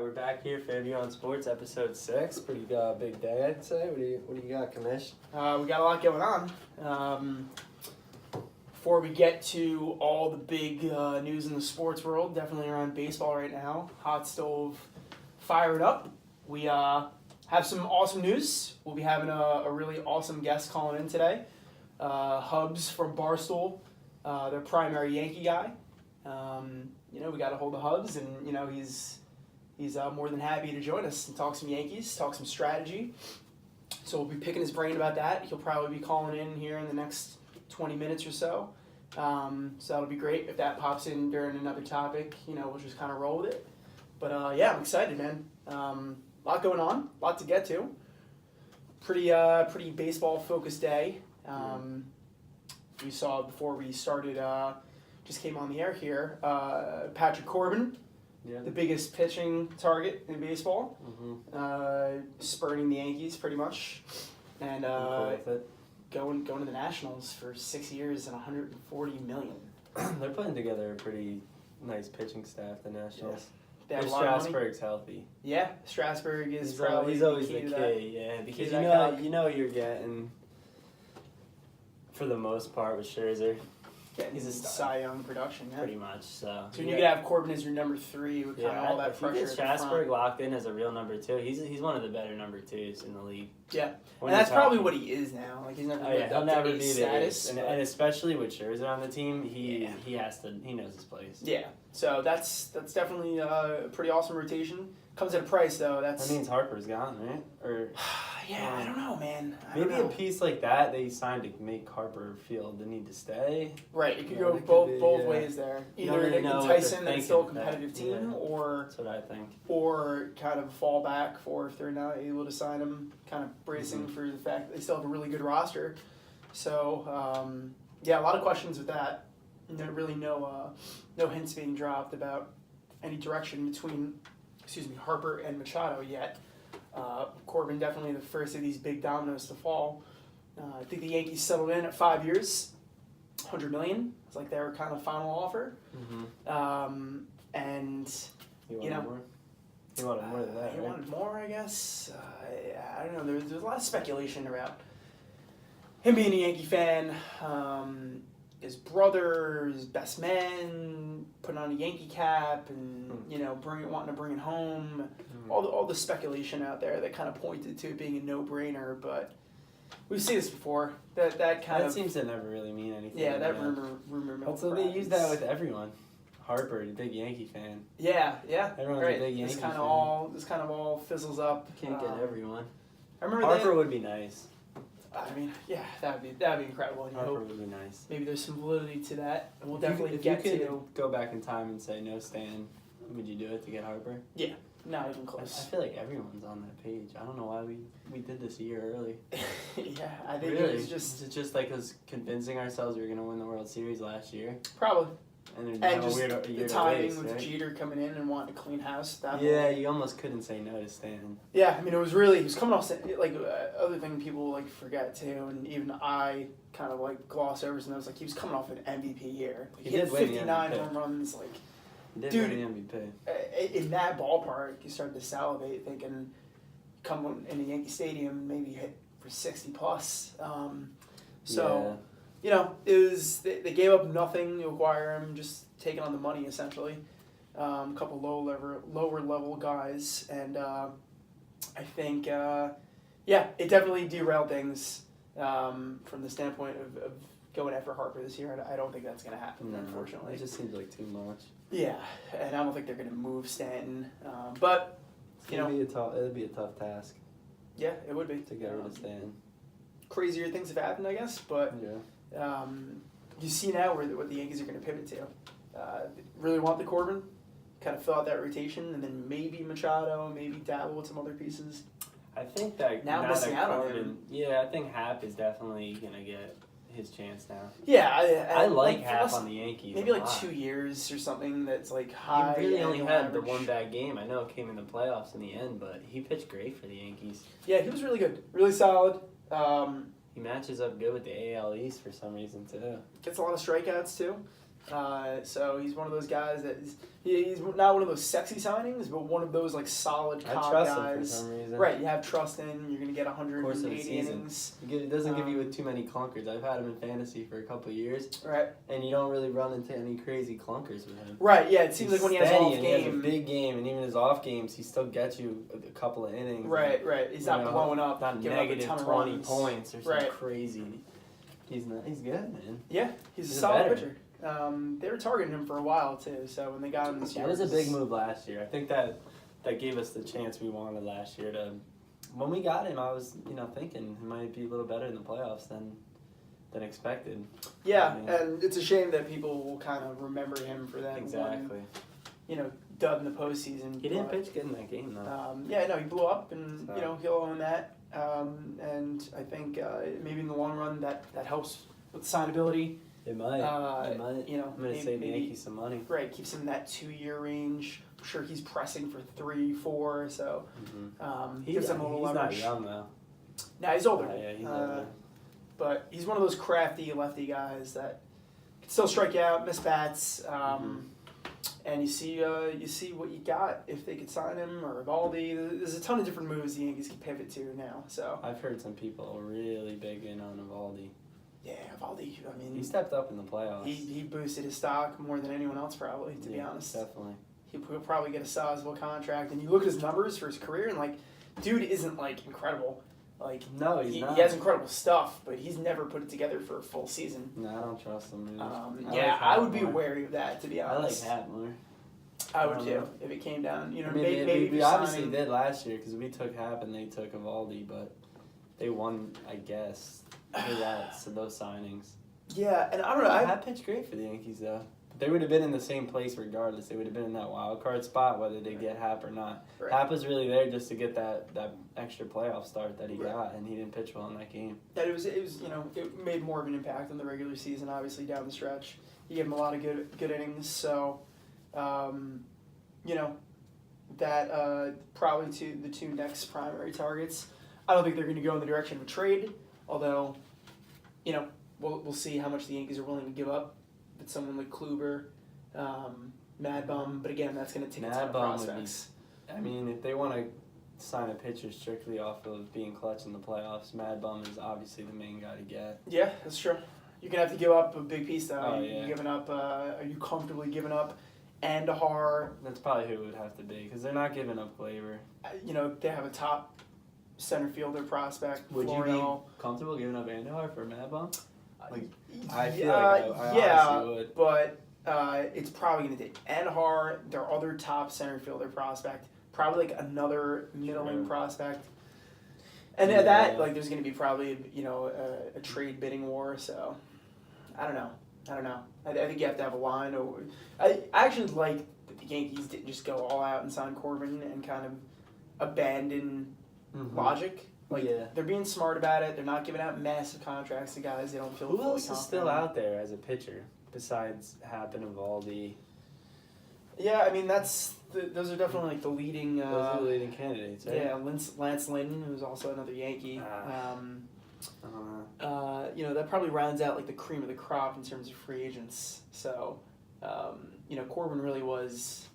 we're back here, Fairview on Sports, episode 6. Pretty big day, I'd say. What do you got, Commish? We got a lot going on. Before we get to all the big news in the sports world, definitely around baseball right now, hot stove fired up. We have some awesome news. We'll be having a really awesome guest calling in today. HUBBS from Barstool, their primary Yankee guy. We got a hold of HUBBS, and he's more than happy to join us and talk some Yankees, talk some strategy. So we'll be picking his brain about that. He'll probably be calling in here in the next 20 minutes or so. So that'll be great. If that pops in during another topic, we'll just kind of roll with it. But I'm excited, man. A lot going on, a lot to get to. Pretty baseball focused day. We saw before we started, just came on the air here, Patrick Cobin, the biggest pitching target in baseball, spurning the Yankees pretty much, and going to the Nationals for 6 years and $140 million. They're putting together a pretty nice pitching staff, the Nationals. Yeah. If Strasburg's healthy. Yeah, Strasburg is he's probably always the the key key, to that. yeah, because Key to that you know you're getting, for the most part, with Scherzer. He's a Cy Young production, yeah. Pretty much, so. So when you could have Cobin as your number 3 with kind of all that pressure. If you get Strasburg locked in as a real number 2, he's one of the better number 2s in the league. Yeah, and that's probably what he is now. Like he's never he'll never be status, and especially with Scherzer on the team, he knows his place. Yeah, so that's definitely a pretty awesome rotation. Comes at a price though. That means Harper's gone, right? Or I don't know, man. Maybe a piece like that they signed to make Harper feel the need to stay. Right, it could go both ways there. Either they entice him and it's still a competitive team, or that's what I think. Or kind of fall back for if they're not able to sign him, kind of bracing for the fact that they still have a really good roster. So a lot of questions with that. There really no hints being dropped about any direction between Harper and Machado yet. Cobin definitely the first of these big dominoes to fall. I think the Yankees settled in at 5 years, $100 million. It's like their kind of final offer. And he wanted more. He wanted more than that. He wanted more, I guess. I don't know. There's a lot of speculation about him being a Yankee fan. His brother, his best man, putting on a Yankee cap, and wanting to bring it home. All the speculation out there that kind of pointed to it being a no-brainer, but we've seen this before. That seems to never really mean anything. Yeah, that rumor mill. So they use that with everyone. Harper, the big Yankee fan. Yeah. Everyone's a big Yankee fan. This kind of all fizzles up. Can't get everyone. I remember Harper would be nice. I mean, yeah, that'd be incredible. And Harper would be nice. Maybe there's some validity to that, and we'll if definitely you could go back in time and say no Stan, would you do it to get Harper? Yeah, not even close. I feel like everyone's on that page. I don't know why we did this a year early. Yeah, I think really? It was just... Is it just like us convincing ourselves we were going to win the World Series last year? Probably. And just the timing with Jeter coming in and wanting to clean house. You almost couldn't say no to Stan. Yeah, I mean, he was coming off, other thing people, forget too, and even I kind of, gloss over some of those, he was coming off an MVP year. He hit 59 home runs, He did win the MVP. In that ballpark, you started to salivate thinking, come in a Yankee Stadium, maybe hit for 60 plus. It was they gave up nothing to acquire him, just taking on the money essentially. A couple lower level guys, and I think it definitely derailed things from the standpoint of going after Harper this year. I don't think that's going to happen, unfortunately. It just seems like too much. Yeah, and I don't think they're going to move Stanton, but it'd be a tough task. Yeah, it would be to get rid of Stanton. Crazier things have happened, I guess, but. Yeah. You see now what the Yankees are going to pivot to. Really want the Cobin, kind of fill out that rotation, and then maybe Machado, maybe dabble with some other pieces. I think that now missing out on him. Yeah, I think Hap is definitely going to get his chance now. Yeah, I like Hap on the Yankees. Maybe 2 years or something that's high. He really only had the one bad game. I know it came in the playoffs in the end, but he pitched great for the Yankees. Yeah, he was really good, really solid. He matches up good with the AL East for some reason too. Gets a lot of strikeouts too. So he's one of those guys that he's not one of those sexy signings, but one of those like solid I cop trust him for guys. some reason. Right, you have trust in. You're going to get Course of the 180 season. innings. It doesn't give you with too many clunkers. I've had him in fantasy for a couple of years, Right. and you don't really run into any crazy clunkers with him. Right. Yeah. It seems like when he has an steady off and he has a game. big game, and even his off games, he still gets you a couple of innings. Right. Right. He's not blowing up, Not giving up a negative ton of 20 runs. points or something Right. crazy. He's good, man. Yeah, he's a He's a solid veteran. pitcher. They were targeting him for a while too, so when they got him this year, That was a big move last year. I think that gave us the chance we wanted last year to. When we got him, I was thinking he might be a little better in the playoffs than expected. Yeah, I mean, and it's a shame that people will kind of remember him for that exactly. one, dub in the postseason. He didn't but, pitch good in that game though. Yeah, no, he blew up, and So. he'll own that. And I think maybe in the long run that helps with signability. It might. Uh, It might. you know, I'm gonna maybe- save the maybe- Yankees some money. Right, keeps him in that 2-year range. I'm sure he's pressing for 3, 4, so gives him a little He's leverage. not young though. Now he's older. Yeah, he's older. But he's one of those crafty lefty guys that can still strike out, miss bats, and you see what you got if they could sign him or Evaldi. There's a ton of different moves the Yankees can pivot to now. So I've heard some people really big in on Evaldi. yeah, Evaldi. I mean, He stepped up in the playoffs. he boosted his stock more than anyone else probably. To be honest, definitely. he'll probably get a sizable contract. And you look at his numbers for his career, and like, dude isn't like incredible. Like No, he's not. He has incredible stuff, but he's never put it together for a full season. No, I don't trust him. Man. I would be wary of that, to be I like honest. Hat more. I would I don't too, know. if it came down. I mean, maybe we if you're obviously signing- did last year because we took Hap and they took Evaldi, but they won, I guess, for those signings. Yeah, and I don't know. Hap pitched great for the Yankees though. But they would have been in the same place regardless. They would have been in that wild card spot whether they get Hap or not. Right. Hap was really there just to get that extra playoff start that he Right. got, and he didn't pitch well in that game. That it was it made more of an impact in the regular season. Obviously down the stretch, he gave him a lot of good innings. So, that probably the two next primary targets. I don't think they're going to go in the direction of a trade. Although, we'll see how much the Yankees are willing to give up with someone like Kluber, Mad Bum. But again, that's going to take a ton of Mad Bum would be- prospects. I mean, if they want to sign a pitcher strictly off of being clutch in the playoffs, Mad Bum is obviously the main guy to get. Yeah, that's true. You're gonna have to give up a big piece though. Oh, You're yeah. giving up. Are you comfortably giving up Andahar? That's probably who it would have to be because they're not giving up Glaber. They have a top center fielder prospect. Would Florial. you be comfortable giving up Andahar for Mad Bum? Like, I feel Yeah, like I honestly would. but it's probably gonna take Andahar, their other top center fielder prospect, probably like another middling True. prospect. And Yeah. there's going to be probably, a trade bidding war. So, I don't know. I think you have to have a line. I actually like that the Yankees didn't just go all out and sign Cobin and kind of abandon logic. Like, Yeah. they're being smart about it. They're not giving out massive contracts to guys they don't feel Who fully else is still confident in. out there as a pitcher besides Hap and Evaldi? Yeah, I mean, those are definitely like the leading. Those are the leading candidates, right? Yeah, Lance Lynn, who's also another Yankee. I don't know. That probably rounds out like the cream of the crop in terms of free agents. So, Cobin really was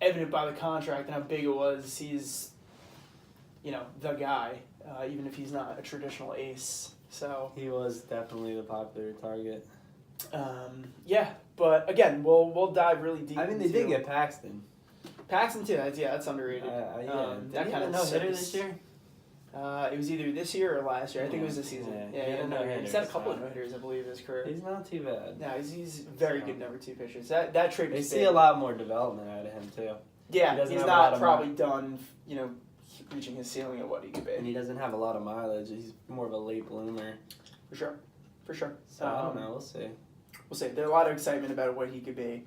evident by the contract and how big it was. He's, the guy, even if he's not a traditional ace. So He was definitely the popular target. yeah, but again, we'll dive really deep. I mean, they into did get Paxton. Paxton too. That's underrated. Did that he kind have of a no-hitter this year? It was either this year or last year. I think it was this season. Yeah, he had a no-hitter, He's had a couple so- of no-hitters, I believe, in his career. He's not too bad. No, he's very good number 2 pitchers. That trade They was see big. a lot more development out of him, too. He Yeah, doesn't he's have a lot not of probably done, reaching his ceiling at what he could And be. he doesn't have a lot of mileage. He's more of a late bloomer. For sure. So I don't know. We'll see. We'll see. There's a lot of excitement about what he could be.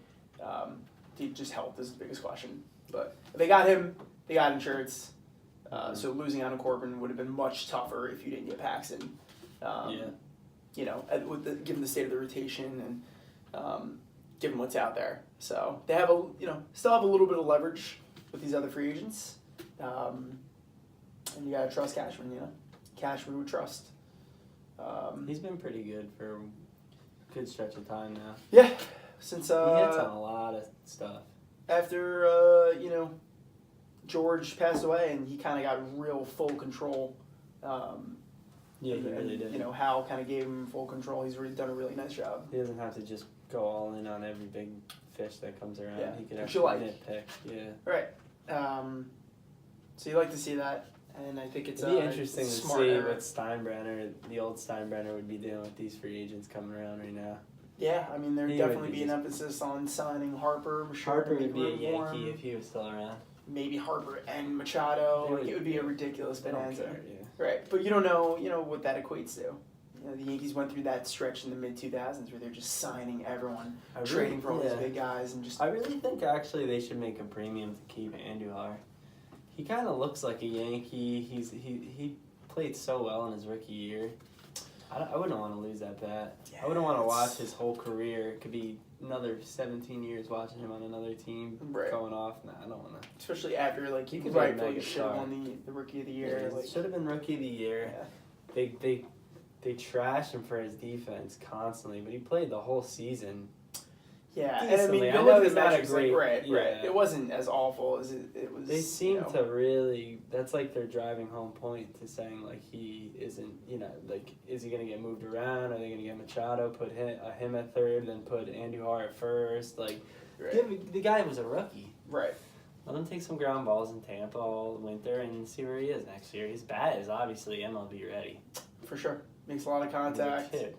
Just health is the biggest question. But they got him. They got insurance. So losing out on Cobin would have been much tougher if you didn't get Paxton. Given the state of the rotation and given what's out there. So they have still have a little bit of leverage with these other free agents. And you gotta trust Cashman. Cashman would trust. He's been pretty good for a good stretch of time now. Yeah, since he hits on a lot of stuff. after George passed away, and he kind of got real full control. Yeah, he really did. Hal kind of gave him full control. He's really done a really nice job. He doesn't have to just go all in on every big fish that comes around. Yeah, He could which you actually like. nitpick. Yeah. Right. So you like to see that, and I think it's It'd be interesting to smart see era. what Steinbrenner, the old Steinbrenner, would be doing with these free agents coming around right now. Yeah, I mean, there'd He definitely would be be an just- emphasis on signing Harper. Machado, Harper would make be a room for Yankee him. if he was still around. Maybe Harper and Machado. They Like, it would be a ridiculous They don't bonanza. care, yeah. Right, but you don't know, what that equates to. The Yankees went through that stretch in the mid-2000s where they're just signing everyone, trading for all these big guys, and just... I really think actually they should make a premium to keep Andujar. He kind of looks like a Yankee. He played so well in his rookie year. I wouldn't want to lose that bat. Yeah, I wouldn't want to watch his whole career. It could be another 17 years watching him on another team Right. going off. Nah, I don't want to. Especially after, like, He you could be a rightfully mega should have star. won the Rookie of the Year. Like, Should have been Rookie of the Year. yeah. They trash him for his defense constantly, but he played the whole season. Yeah, and I Decently. mean, I you know look at he's the not a metrics, great- right. yeah. It wasn't as awful as it was. They seem to really. That's like their driving home point to saying like he isn't. Like is he gonna get moved around? Are they gonna get Machado? Put him at third, then put Andujar at first. Like, the guy was a rookie. Right. Let him take some ground balls in Tampa all winter and see where he is next year. His bat is obviously MLB ready. For sure. Makes a lot of He's a contact. kid.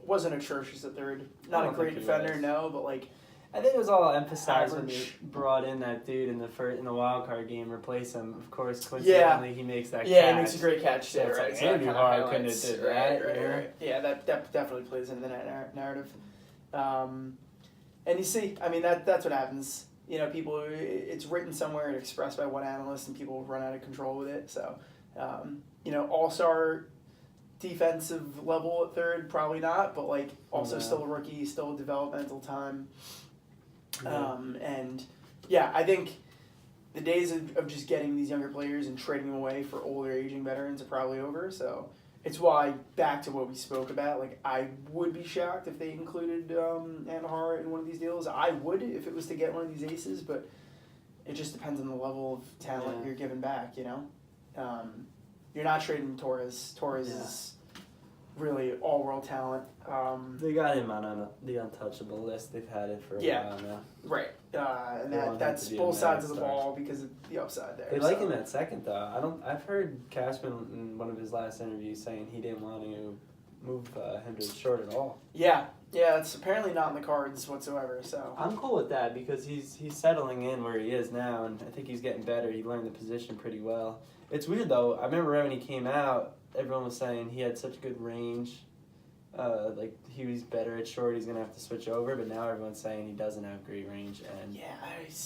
Wasn't atrocious at third. I Not a don't great think he defender, was. no, but like I think it was all emphasized when they Average. brought in that dude in the wild card game, replace him. Of course, coincidentally, he makes that catch. he makes a great catch So there, it's right? like, So that Andy kinda Hart couldn't highlights- have did right, that, right, you know? right. Yeah, that definitely plays into that narrative. And you see, I mean, that's what happens. People, it's written somewhere and expressed by one analyst, and people run out of control with it. So, all-star defensive level at third, probably not, but like also No. still a rookie, still a developmental time. Yeah. And yeah, I think the days of just getting these younger players and trading them away for older aging veterans are probably over. So it's why, back to what we spoke about, like I would be shocked if they included Andujar in one of these deals. I would if it was to get one of these aces, but it just depends on the level of talent Yeah. you're giving back, You're not trading Torres. Torres Yeah. is really all-world talent. They got him on the untouchable list. They've had it for a Yeah. while now. Right. And They want him that's to be a both sides of mega the star. ball because of the upside there. They like so. him at second though. I've heard Cashman in one of his last interviews saying he didn't want to move him to short at all. Yeah, it's apparently not in the cards whatsoever. So I'm cool with that because he's settling in where he is now, and I think he's getting better. He learned the position pretty well. It's weird though. I remember when he came out, everyone was saying he had such good range. Like he was better at short. He's gonna have to switch over, but now everyone's saying he doesn't have great range. And yeah,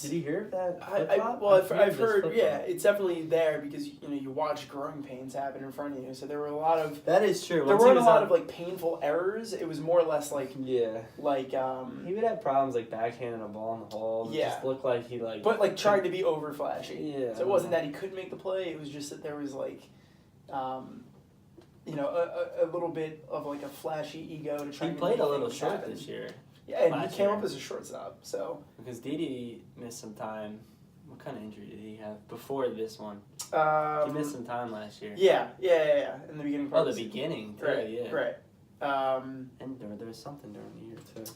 did you hear that? I've heard. Yeah, it's definitely there because you watch growing pains happen in front of you. So there were a lot of. That is true. There Once he weren't a was lot on- of like painful errors. It was more or less like Yeah. He would have problems like backhanding a ball in the hole. It Yeah. just looked like he like. but like tried to be over flashy. Yeah. So it wasn't that he couldn't make the play. It was just that there was like, a little bit of like a flashy ego to try. He to played make a little things short happen. this year. Yeah, and last he came year. up as a shortstop. So Because Didi missed some time. What kind of injury did he have before this one? He missed some time last year. Yeah. In the beginning. Oh, part the of the beginning too. Right. Yeah. Right. And there was something during the year too.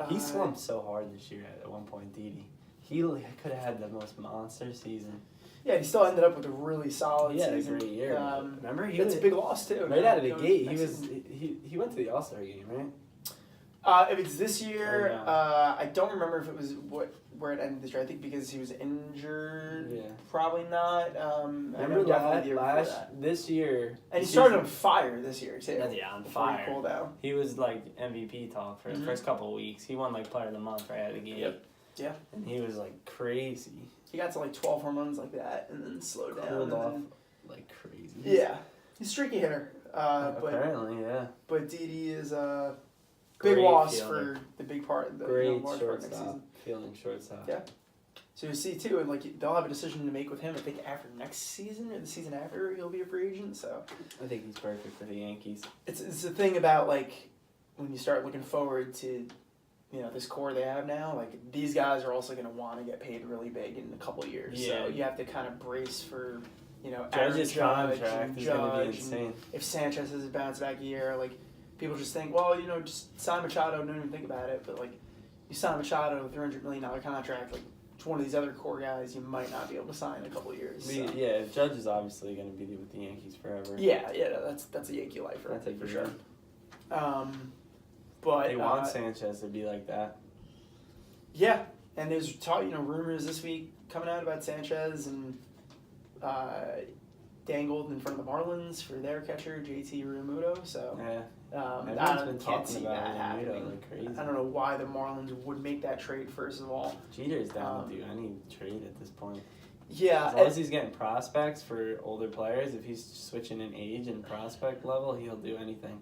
He slumped so hard this year at one point, Didi. He could have had the most monster season. Yeah, he still ended up with a really solid He had a season. great year. Remember, he It's was a big loss too. right out of the Going gate. next He was season. he went to the All-Star game, right? If it's this year, Or no? I don't remember if it was where it ended this year. I think because he was injured. Yeah. Probably not. I Remember know definitely the year before last that. this year. And he the started season- on fire this year too. Yeah, on before fire. He pulled out. He was like MVP talk for the Mhm. first couple of weeks. He won like Player of the Month right out of the gate. Yep. Yeah. And he was like crazy. He got to like 12 home runs like that, and then slowed down. Cooled and off then- like crazy. Yeah, he's a streaky hitter. But Apparently, yeah. Didi is a Great big loss fielder. for the big part. The Great large part next shortstop. season. Fielding shortstop. Yeah. So you see too, and like they'll have a decision to make with him. I think after next season or the season after he'll be a free agent. So I think he's perfect for the Yankees. it's the thing about like when you start looking forward to this core they have now, like these guys are also going to want to get paid really big in a couple of years. Yeah. So you have to kind of brace for, Judge's Judge contract is going to be insane. If Sanchez has a bounce back year, like people just think, well, just sign Machado, don't even think about it. But like you sign Machado with a $300 million contract, like it's one of these other core guys you might not be able to sign in a couple of years. So. Yeah, Judge is obviously going to be with the Yankees forever. Yeah, that's a Yankee lifer. That's for sure. But they want Sanchez to be like that. Yeah, and there's rumors this week coming out about Sanchez and dangled in front of the Marlins for their catcher JT Realmuto. So everyone's been talking about Realmuto like crazy. I don't know why the Marlins would make that trade. First of all, Jeter's down to do any trade at this point. Yeah, as long as he's getting prospects for older players, if he's switching in age and prospect level, he'll do anything.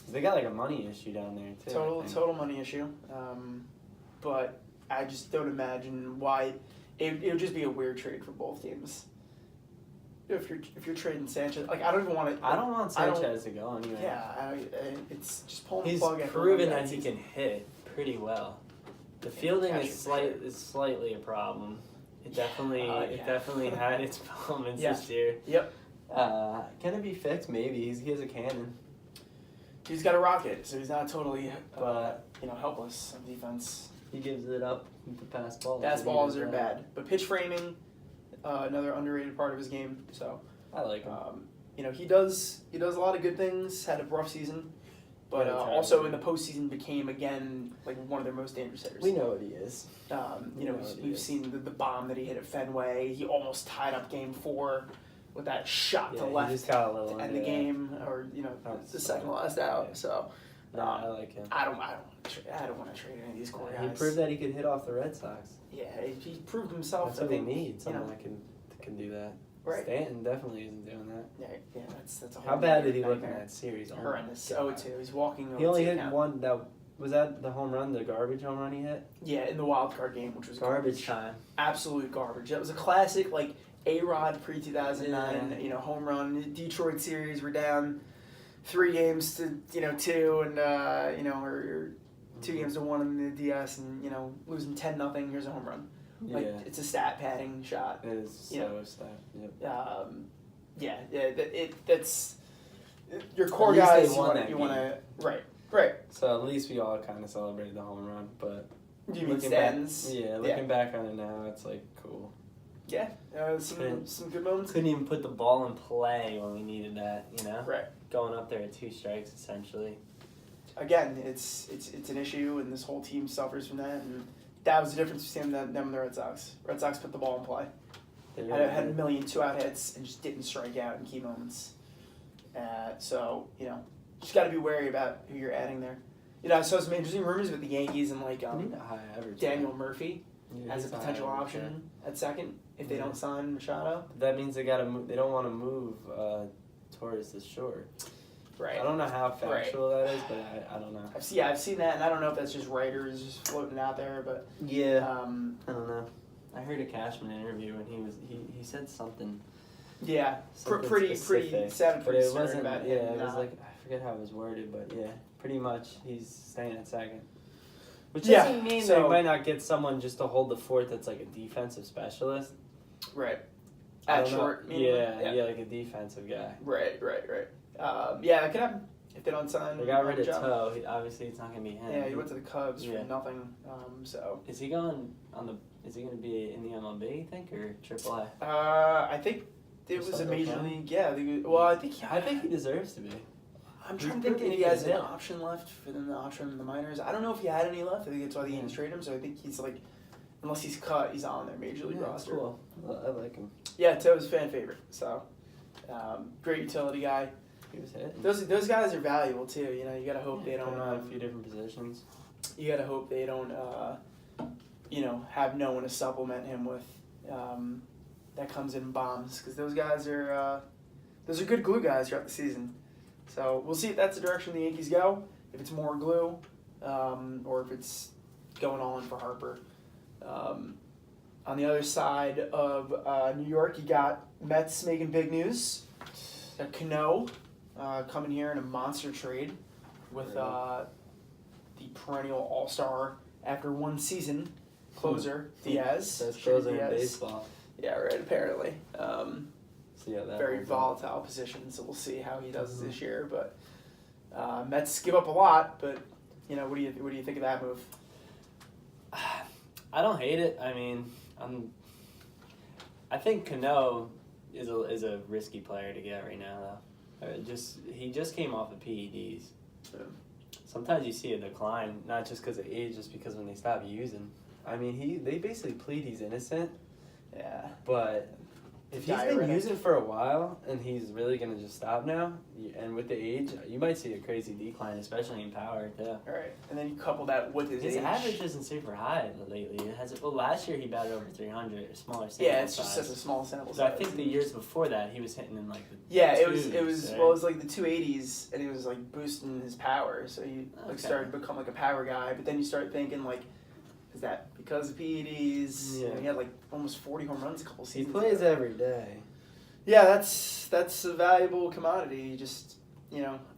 They got like a money issue down there too. Total money issue. But I just don't imagine why it would just be a weird trade for both teams. If you're trading Sanchez, like I don't want Sanchez to go anyway. Yeah, it's just pulling the plug. He's proven that he can hit pretty well. The fielding is slightly a problem. It definitely had its moments this year. Yep. Can it be fixed? Maybe. He has a cannon. He's got a rocket, so he's not totally helpless on defense. He gives it up with the pass balls. Pass balls are bad, but pitch framing, another underrated part of his game. So I like him. He does a lot of good things. Had a rough season, but also in the postseason became again like one of their most dangerous hitters. We know what he is. We've seen the bomb that he hit at Fenway. He almost tied up Game 4 with that shot to left he just got a little to end the game, or the second last out. Yeah. So I like him. I don't want to trade any of these core guys. He proved that he could hit off the Red Sox. Yeah, he proved himself. That's what they need. Someone that can do that. Right. Stanton definitely isn't doing that. Yeah, that's a whole. How bad did he look in that series? Horrendous. 0-2. He's walking. He only hit one. Was that the home run, the garbage home run he hit? Yeah, in the wild card game, which was garbage time. Absolute garbage. That was a classic, like A-Rod pre-2009, home run. Detroit series, we're down 3 games to 2, and or 2 games to 1 in the DS, and losing 10-0. Here's a home run. Like it's a stat padding shot. It is so stat. Yep. That's your core guys. You want to right. So at least we all kind of celebrated the home run, but you mean Stanton's? Looking back on it now, it's like cool. Yeah, some good moments. Couldn't even put the ball in play when we needed that, Right. Going up there at 2 strikes essentially. Again, it's an issue, and this whole team suffers from that, and that was the difference between them and the Red Sox. Red Sox put the ball in play. Had a million 2-out hits and just didn't strike out in key moments. So just got to be wary about who you're adding there. I saw some interesting rumors with the Yankees and Daniel Murphy as a potential option at second if they don't sign Machado. That means they got to move. They don't want to move Torres this short. Right. I don't know how factual that is, but I don't know. I've seen that, and I don't know if that's just writers just floating out there, but I don't know. I heard a Cashman interview, and he said something. Yeah, something pretty sad. But it wasn't. About it was like I forget how it was worded, but pretty much he's staying at second. Which doesn't mean they might not get someone just to hold the fort that's like a defensive specialist. Right. At short. Like a defensive guy. Right. That could happen if they don't sign. They got rid of Toe. Obviously, it's not going to be him. Yeah, he went to the Cubs for nothing. Is he going Is he going to be in the MLB? You think, or AAA? I think it was a major league. Yeah. I think he deserves to be. I'm trying to think if he has an option left for them to option in the minors. I don't know if he had any left. I think that's why the Yankees traded him. So I think he's like, unless he's cut, he's on their major league roster. Cool. I like him. Yeah, Toe's fan favorite. So, great utility guy. He was hitting. Those guys are valuable too. You gotta hope they don't. A few different positions. You gotta hope they don't. Have no one to supplement him with. That comes in bombs, because those guys are good glue guys throughout the season. So we'll see if that's the direction the Yankees go. If it's more glue, or if it's going all in for Harper. On the other side of New York, you got Mets making big news. Cano coming here in a monster trade with the perennial all-star after one season closer, Diaz. Best Sure, closer in Diaz. baseball. Yeah, right, apparently. See how that Very holds up. volatile position, so we'll see how he does this year. But Mets give up a lot, but what do you think of that move? I don't hate it. I mean, I think Cano is a risky player to get right now, though. He just came off of PEDs. Yeah. Sometimes you see a decline, not just because of age, just because when they stop using. I mean, they basically plead he's innocent. Yeah. But if he's been using for a while and he's really going to just stop now, and with the age, you might see a crazy decline, especially in power, too. All right. And then you couple that with his age. average isn't super high lately. Last year he batted over 300, a smaller sample Yeah, it's size. just such a small sample So I size. think the years before that he was hitting in like the it twos, right? was like the 280s, and he was like boosting his power, so he started to become like a power guy. But then you start thinking like, is that because of PEDs? Yeah. He had like almost 40 home runs a couple He seasons. plays ago. every day. Yeah, that's a valuable commodity. You just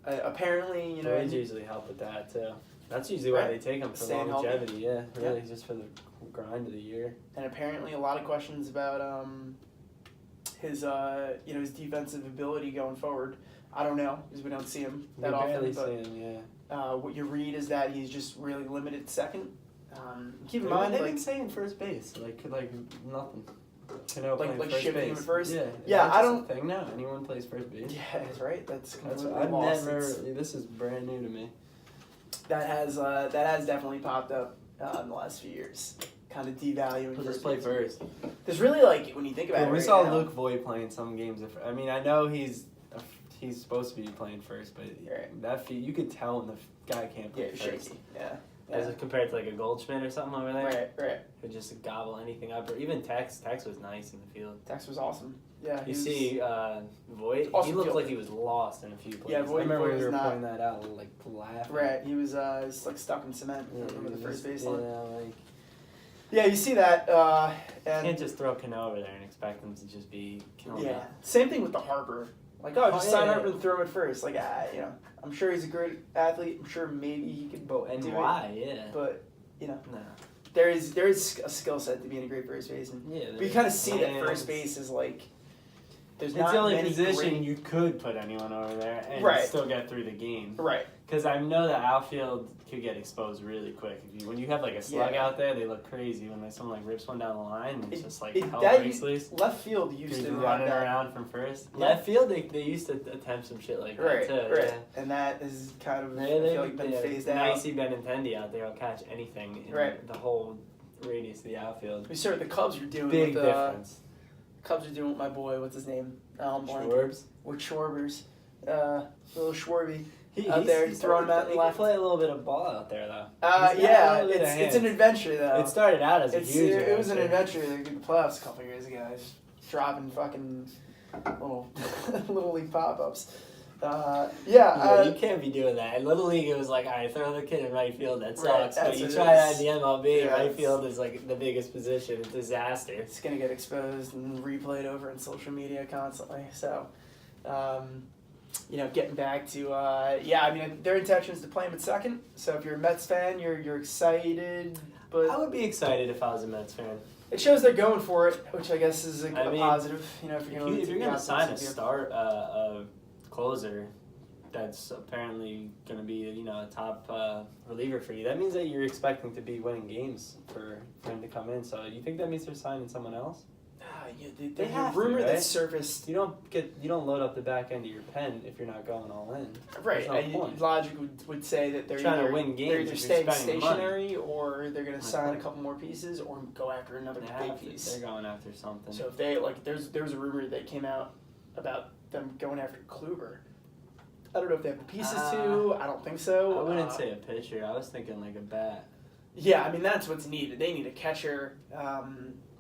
apparently Boys usually help with that too. That's usually why they take him for Staying healthy. longevity. Yeah, really, just for the grind of the year. And apparently a lot of questions about his his defensive ability going forward. I don't know because we don't see him that We often. barely But see him, yeah. what you read is that he's just really limited at second. Keep in They've mind, been like saying first base, like nothing. Cano playing like first shifting him base. at first? Yeah, Yeah, that's I just don't- a thing now. Anyone plays first base. yeah, that's right. That's completely I've lost. never. This is brand new to me. That has definitely popped up in the last few years. Kind of devaluing. He'll just play base. first. There's really like when you think about it. we right saw now, Luke Voigt playing some games. I mean, I know he's supposed to be playing first, but Right. that you could tell when the guy can't play Yeah, first. shaky. Yeah. As compared to like a Goldschmidt or something over there, Right. who just gobble anything up. Or even Tex was nice in the field. Tex was awesome. Yeah. You see Voigt, Awesome he looked field. like he was lost in a few plays. Yeah, Voigt I remember was we were not- pointing that out, like laughing. Right. He was like stuck in cement over the first baseline. Yeah, like Yeah, you see that. you And can't just throw Cano over there and expect him to just be killing yeah, it. same thing with the Harper. Like, just sign yeah. Harper and throw him at first. Like, I'm sure he's a great athlete. I'm sure maybe he could And do why? it. Yeah. But No. there is a skill set to being a great first baseman. Yeah. But you kind of see that hands. first base is like there's It's not the only many position great- you could put anyone over there and Right. still get through the game. Right. Because I know the outfield could get exposed really quick. When you have like a slug Yeah. out there, they look crazy. When someone like rips one down the line, and it's just like hell that breaks loose. left field used Dude to have running that. around from first. Yeah. Left field, they used to attempt some shit like that Right, too. right. Yeah. And that is kind of, I Yeah, feel like, been phased out. Nicey Benintendi out there will catch anything in Right. the whole radius of the outfield. We saw what the Cubs are doing Big with difference. Cubs are doing with my boy, what's his name? I'm blanking. Schwarbs. With Schwarbers. Little Schwarby. He, Out there, throwing him out in the He left. can play a little bit of ball out there though. He's got Yeah, a little bit of it's an hands. adventure though. It started out as a huge. It was an adventure. adventure in the playoffs a couple years ago. Just dropping fucking little little league pop ups. Yeah, you can't be doing that. In Little League, it was like, all right, throw the kid in right field. That sucks. Right, but that's you what try it that is. in the MLB, Yeah, right it's- field is like the biggest position. It's a disaster. It's gonna get exposed and replayed over in social media constantly. So, getting back to their intention is to play him at second. So if you're a Mets fan, you're excited, but I would be excited if I was a Mets fan. it shows they're going for it, which I guess is a I mean, positive. If you're going to sign a closer that's apparently going to be a top reliever for you, that means that you're expecting to be winning games for him to come in. So you think that means they're signing someone else? There's a have to, rumor that right? surfaced. You don't load up the back end of your pen if you're not going all in. Right, There's no point. logic would say that they're Trying to either, win games they're if either you're staying spending money. stationary or they're going to My sign point. a couple more pieces or go after another big piece. They're going after something. So if they there was a rumor that came out about them going after Kluber. I don't know if they have the pieces to. I don't think so. I wouldn't say a pitcher. I was thinking like a bat. Yeah, I mean that's what's needed. They need a catcher.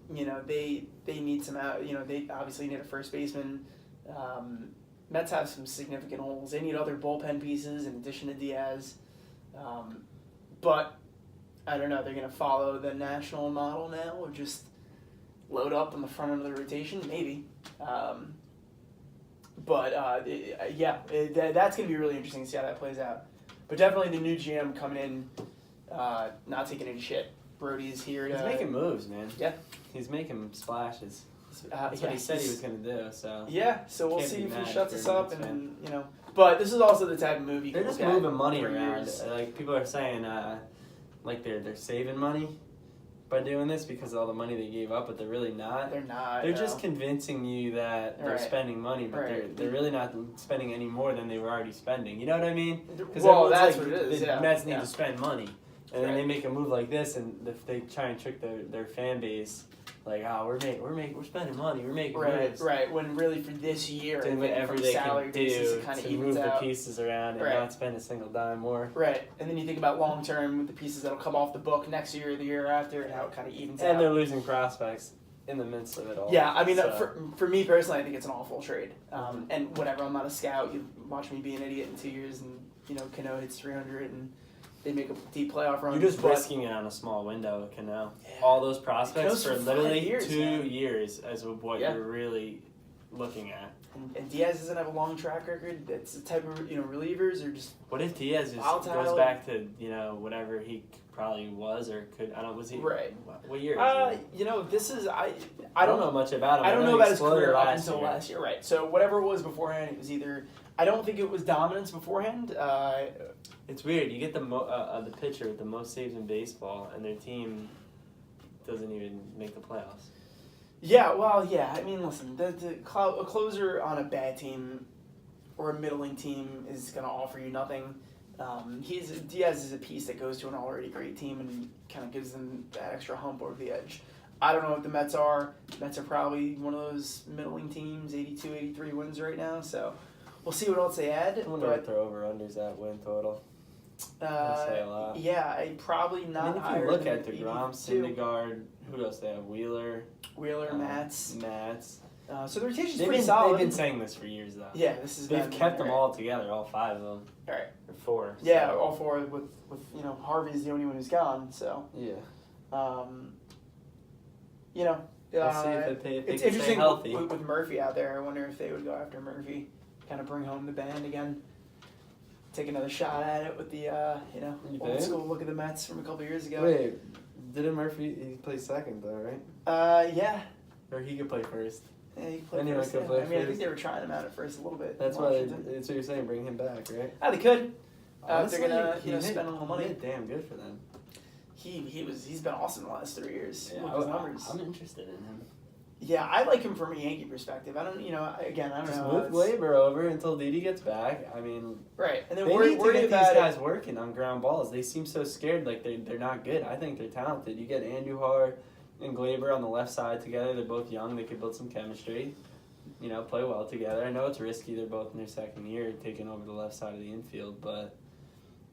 They need some out. They obviously need a first baseman. Mets have some significant holes. They need other bullpen pieces in addition to Diaz. But I don't know. They're going to follow the national model now, or just load up on the front end of the rotation, maybe. That's going to be really interesting to see how that plays out. But definitely the new GM coming in, not taking any shit. Brody's here to... He's making moves, man. Yeah. He's making splashes. That's what he said he was going to do, so... Yeah, so we'll Can't see be if he mad shuts for us a up Mets and, you know... But this is also the type of movie They're just moving money around. Like, people are saying, like, they're saving money by doing this because of all the money they gave up, but they're really not. They're not. They're just convincing you that they're spending money, but they're really not spending any more than they were already spending. You know what I mean? Because that's what it is. The Mets need to spend money, and then they make a move like this, and if they try and trick their fan base, like, oh, we're spending money, we're making moves. Right. When really for this year, doing whatever they can do to move the pieces around and not spend a single dime more. Right, and then you think about long term with the pieces that'll come off the book next year or the year after, and how it kind of evens out. And they're losing prospects in the midst of it all. Yeah, I mean, for me personally, I think it's an awful trade. And whatever, I'm not a scout. You watch me be an idiot in 2 years, and you know, Cano hits 300, and they make a deep playoff run. You're just risking it on a small window, Cano. Yeah. All those prospects for literally 2 years as what you're really looking at. And Diaz doesn't have a long track record. That's the type of relievers are just. What if Diaz just goes back to whatever he probably was or could? I don't. Was he right? What year? This is I don't know much about him. I don't know about his career up until last year. Right. So whatever it was beforehand, it was either. I don't think it was dominance beforehand. It's weird. You get the pitcher with the most saves in baseball, and their team doesn't even make the playoffs. Yeah, well, yeah. I mean, listen, a closer on a bad team or a middling team is going to offer you nothing. Diaz is a piece that goes to an already great team and kind of gives them that extra hump over the edge. I don't know what the Mets are. The Mets are probably one of those middling teams, 82, 83 wins right now, so we'll see what else they add. I wonder what their over-unders that win total. Say a lot. Yeah, probably not. I mean, if you look at DeGrom, Syndergaard, who else they have? Wheeler, Matz. So the rotation's pretty pretty solid. They've been saying this for years, though. Yeah, they've kept them all together, all five of them. All right. Or four. Yeah, so. All four with Harvey's the only one who's gone. So. Yeah. Let's see if it's interesting with Murphy out there. I wonder if they would go after Murphy, kind of bring home the band again. Take another shot at it with the old school look at the Mets from a couple years ago. Wait, didn't Murphy he play second though, right? Yeah. Or he could play first. Yeah, he could play first. I think they were trying him out at first a little bit. That's why. That's what you're saying. Bring him back, right? They could. Honestly, they're gonna spend all the money. He did damn good for them. He's been awesome the last 3 years. Yeah, Look at his numbers. I'm interested in him. Yeah, I like him from a Yankee perspective. I don't know. Just move Glaber over until Didi gets back. I mean, right, and then they need to get these guys working on ground balls. They seem so scared, like they're not good. I think they're talented. You get Andujar and Glaber on the left side together. They're both young. They could build some chemistry. Play well together. I know it's risky. They're both in their second year, taking over the left side of the infield. But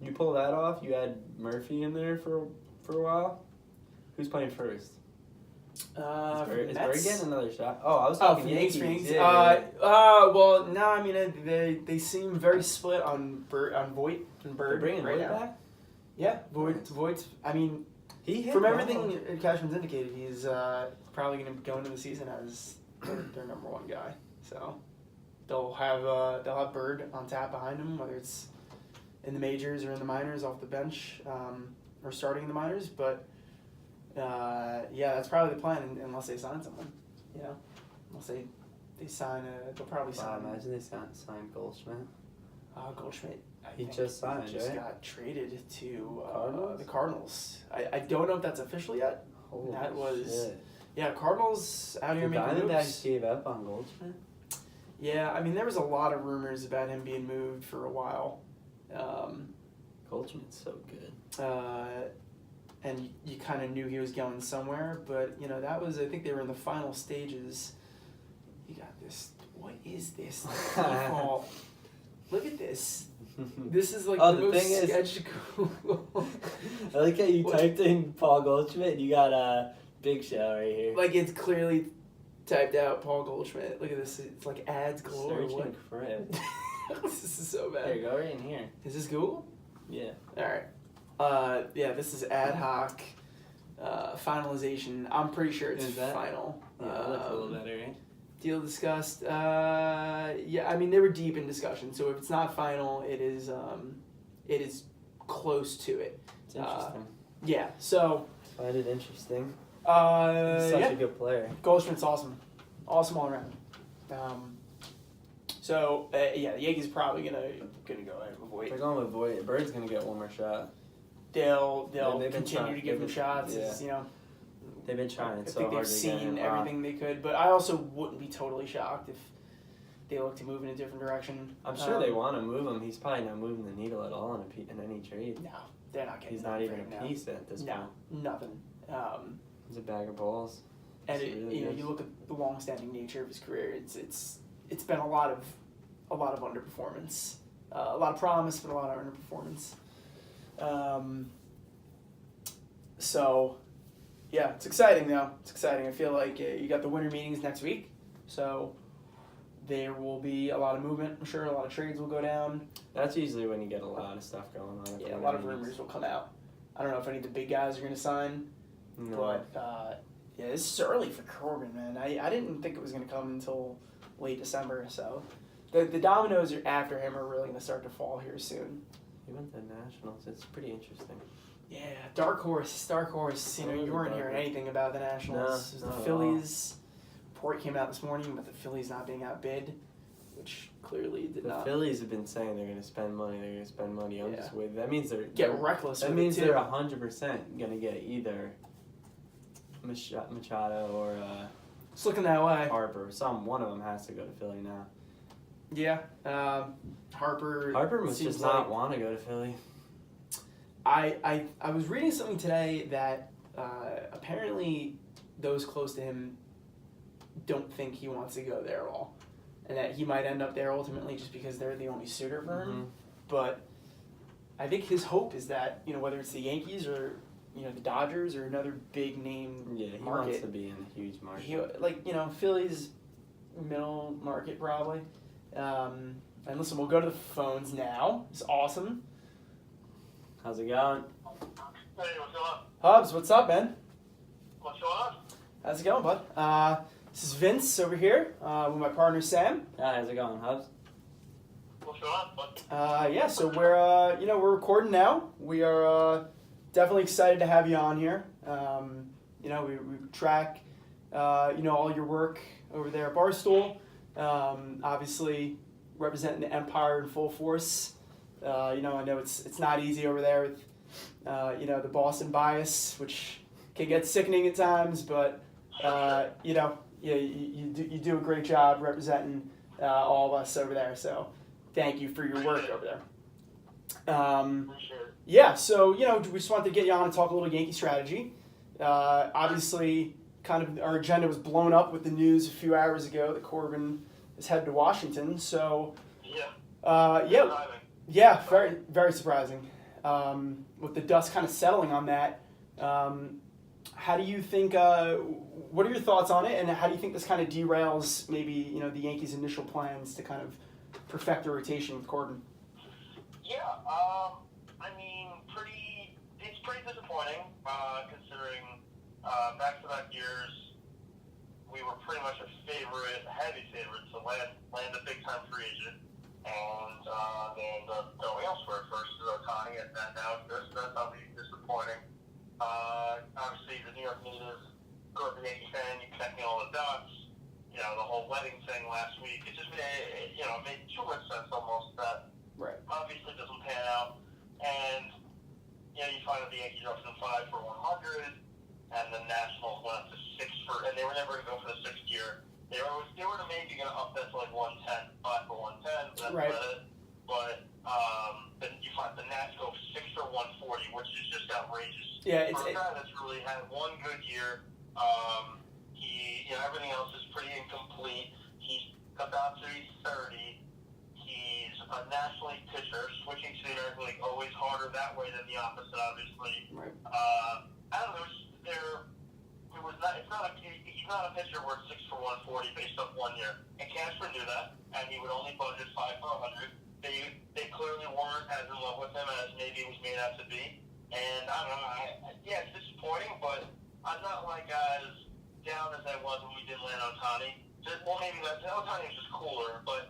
you pull that off. You add Murphy in there for a while. Who's playing first? Is Bird getting another shot? Oh, I was talking Yankees. Yeah. Well, no. I mean, they seem very split on Voit and Bird. They're bringing right Voit now. back. Yeah, Voit's. I mean, from everything Cashman's indicated, he's probably going to go into the season as their number one guy. So they'll have Bird on tap behind him, whether it's in the majors or in the minors off the bench, or starting in the minors, but. That's probably the plan unless they sign someone. Unless they sign they'll probably sign. Imagine they sign Goldschmidt. Goldschmidt. He just signed, right? Got traded to the Cardinals. I don't know if that's official yet. Holy that was shit. Yeah, Cardinals out here making moves. Diamondbacks gave up on Goldschmidt. Yeah, I mean there was a lot of rumors about him being moved for a while. Goldschmidt's so good. And you kind of knew he was going somewhere, but that was, I think they were in the final stages. You got this. What is this? Default. Look at this. This is like the most sketched Google. I like how you typed in Paul Goldschmidt and you got a Big Show right here. Like it's clearly typed out Paul Goldschmidt. Look at this. It's like ads galore. Searching for it. This is so bad. Here, go right in here. Is this Google? Yeah. All right. This is ad hoc finalization. I'm pretty sure it's final. Yeah, that looks a little better, right? Deal discussed. I mean, they were deep in discussion. So if it's not final, it is it is close to it. It's interesting. Yeah, so... I find it interesting. He's such a good player. Goldschmidt's awesome. Awesome all around. The Yankees are probably gonna go ahead with Voit. They're going with Voit. Bird's gonna get one more shot. They'll they've been continue to give him shots. Yeah. They've been trying I so think hard they've to get him seen everything they could, but I also wouldn't be totally shocked if they look to move in a different direction. I'm sure they want to move him. He's probably not moving the needle at all in any trade. No, they're not getting. He's not even a now. piece at this point. Nothing. He's a bag of balls. And Really you look at the long-standing nature of his career. It's been a lot of underperformance, a lot of promise, but a lot of underperformance. So, yeah, it's exciting though. It's exciting. I feel like you got the winter meetings next week, so there will be a lot of movement. I'm sure a lot of trades will go down. That's usually when you get a lot of stuff going on. Yeah, a lot of rumors will come out. I don't know if any of the big guys are going to sign, but yeah, this is early for Cobin, man. I didn't think it was going to come until late December, so the dominoes are after him are really going to start to fall here soon. He went to the Nationals. It's pretty interesting. Yeah, dark horse. You know, you weren't hearing anything about the Nationals. No, The Phillies. Report came out this morning about the Phillies not being outbid, which clearly did not. The Phillies have been saying they're going to spend money. They're going to spend money. I'm just waiting. That means get reckless. That means they're 100% going to get either Machado or it's looking that way. Harper. One of them has to go to Philly now. Yeah, Harper. Harper must just not want to go to Philly. I was reading something today that apparently those close to him don't think he wants to go there at all, and that he might end up there ultimately just because they're the only suitor for him. Mm-hmm. But I think his hope is that, you know, whether it's the Yankees or, you know, the Dodgers or another big name he market, wants to be in a huge market. Philly's middle market probably. And listen, we'll go to the phones now. It's awesome. How's it going? Hey, what's going on? HUBBS, what's up, man? What's going on? How's it going, bud? This is Vince over here with my partner Sam. Hi, how's it going, HUBBS? What's going on, bud? Yeah, so we're recording now. We are definitely excited to have you on here. We track all your work over there at Barstool. Obviously representing the Empire in full force. I know it's not easy over there with the Boston bias, which can get sickening at times, but you do a great job representing all of us over there. So thank you for your work over there. Yeah, so we just wanted to get you on and talk a little Yankee strategy. Obviously, kind of our agenda was blown up with the news a few hours ago that Cobin is headed to Washington. So yeah, very very surprising. With the dust kind of settling on that, how do you think? What are your thoughts on it, and how do you think this kind of derails maybe the Yankees' initial plans to kind of perfect the rotation with Cobin? Yeah, it's pretty disappointing considering back-to-back years we were pretty much heavy favorite to land a big-time free agent, and they ended up going elsewhere first to Ohtani, and now that's obviously disappointing. Obviously, the New York native, grew up a Yankee fan, you connecting all the dots. The whole wedding thing last week, it just made too much sense almost that obviously doesn't pan out. And, you find that the Yankees are from 5 for 100, and the Nationals went up to 6 and they were never going to go for the 6th year. They were maybe going to up that to like 110, 5 for 110, that's about it. But then you find the Nats go 6 for 140, which is just outrageous. Yeah, for a guy that's really had one good year, everything else is pretty incomplete. He's about to be 30. He's a National League pitcher. Switching to the American League always harder that way than the opposite, obviously. Right. I don't know. He's not a pitcher worth 6 for 140 based off 1 year. And Cashman knew that, and he would only budget 5 for 100. They clearly weren't as in love with him as maybe he was made out to be. And I don't know. It's disappointing, but I'm not as down as I was when we did land Ohtani. Maybe Ohtani was just cooler, but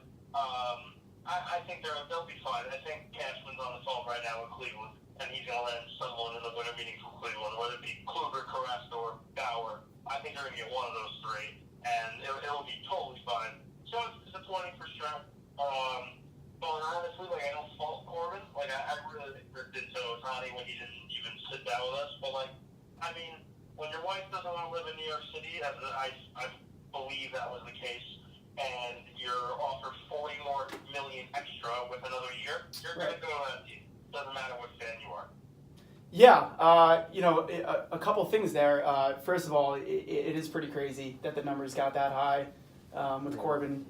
I think they'll be fine. I think Cashman's on the phone right now with Cleveland, and he's going to land someone in the winter meeting from Cleveland, whether it be Kluber, Carrasco, or Bauer. I think they're going to get one of those three, and it'll be totally fine. So it's disappointing for sure. But honestly, like, I don't fault Corbin. Like, I really ripped into Ohtani when he didn't even sit down with us. But, like, I mean, when your wife doesn't want to live in New York City, as I believe that was the case, and you're offered $40 million more extra with another year, you're going to go to that team. Doesn't matter what fan you are. Yeah, a couple things there. First of all, it is pretty crazy that the numbers got that high with Corbin.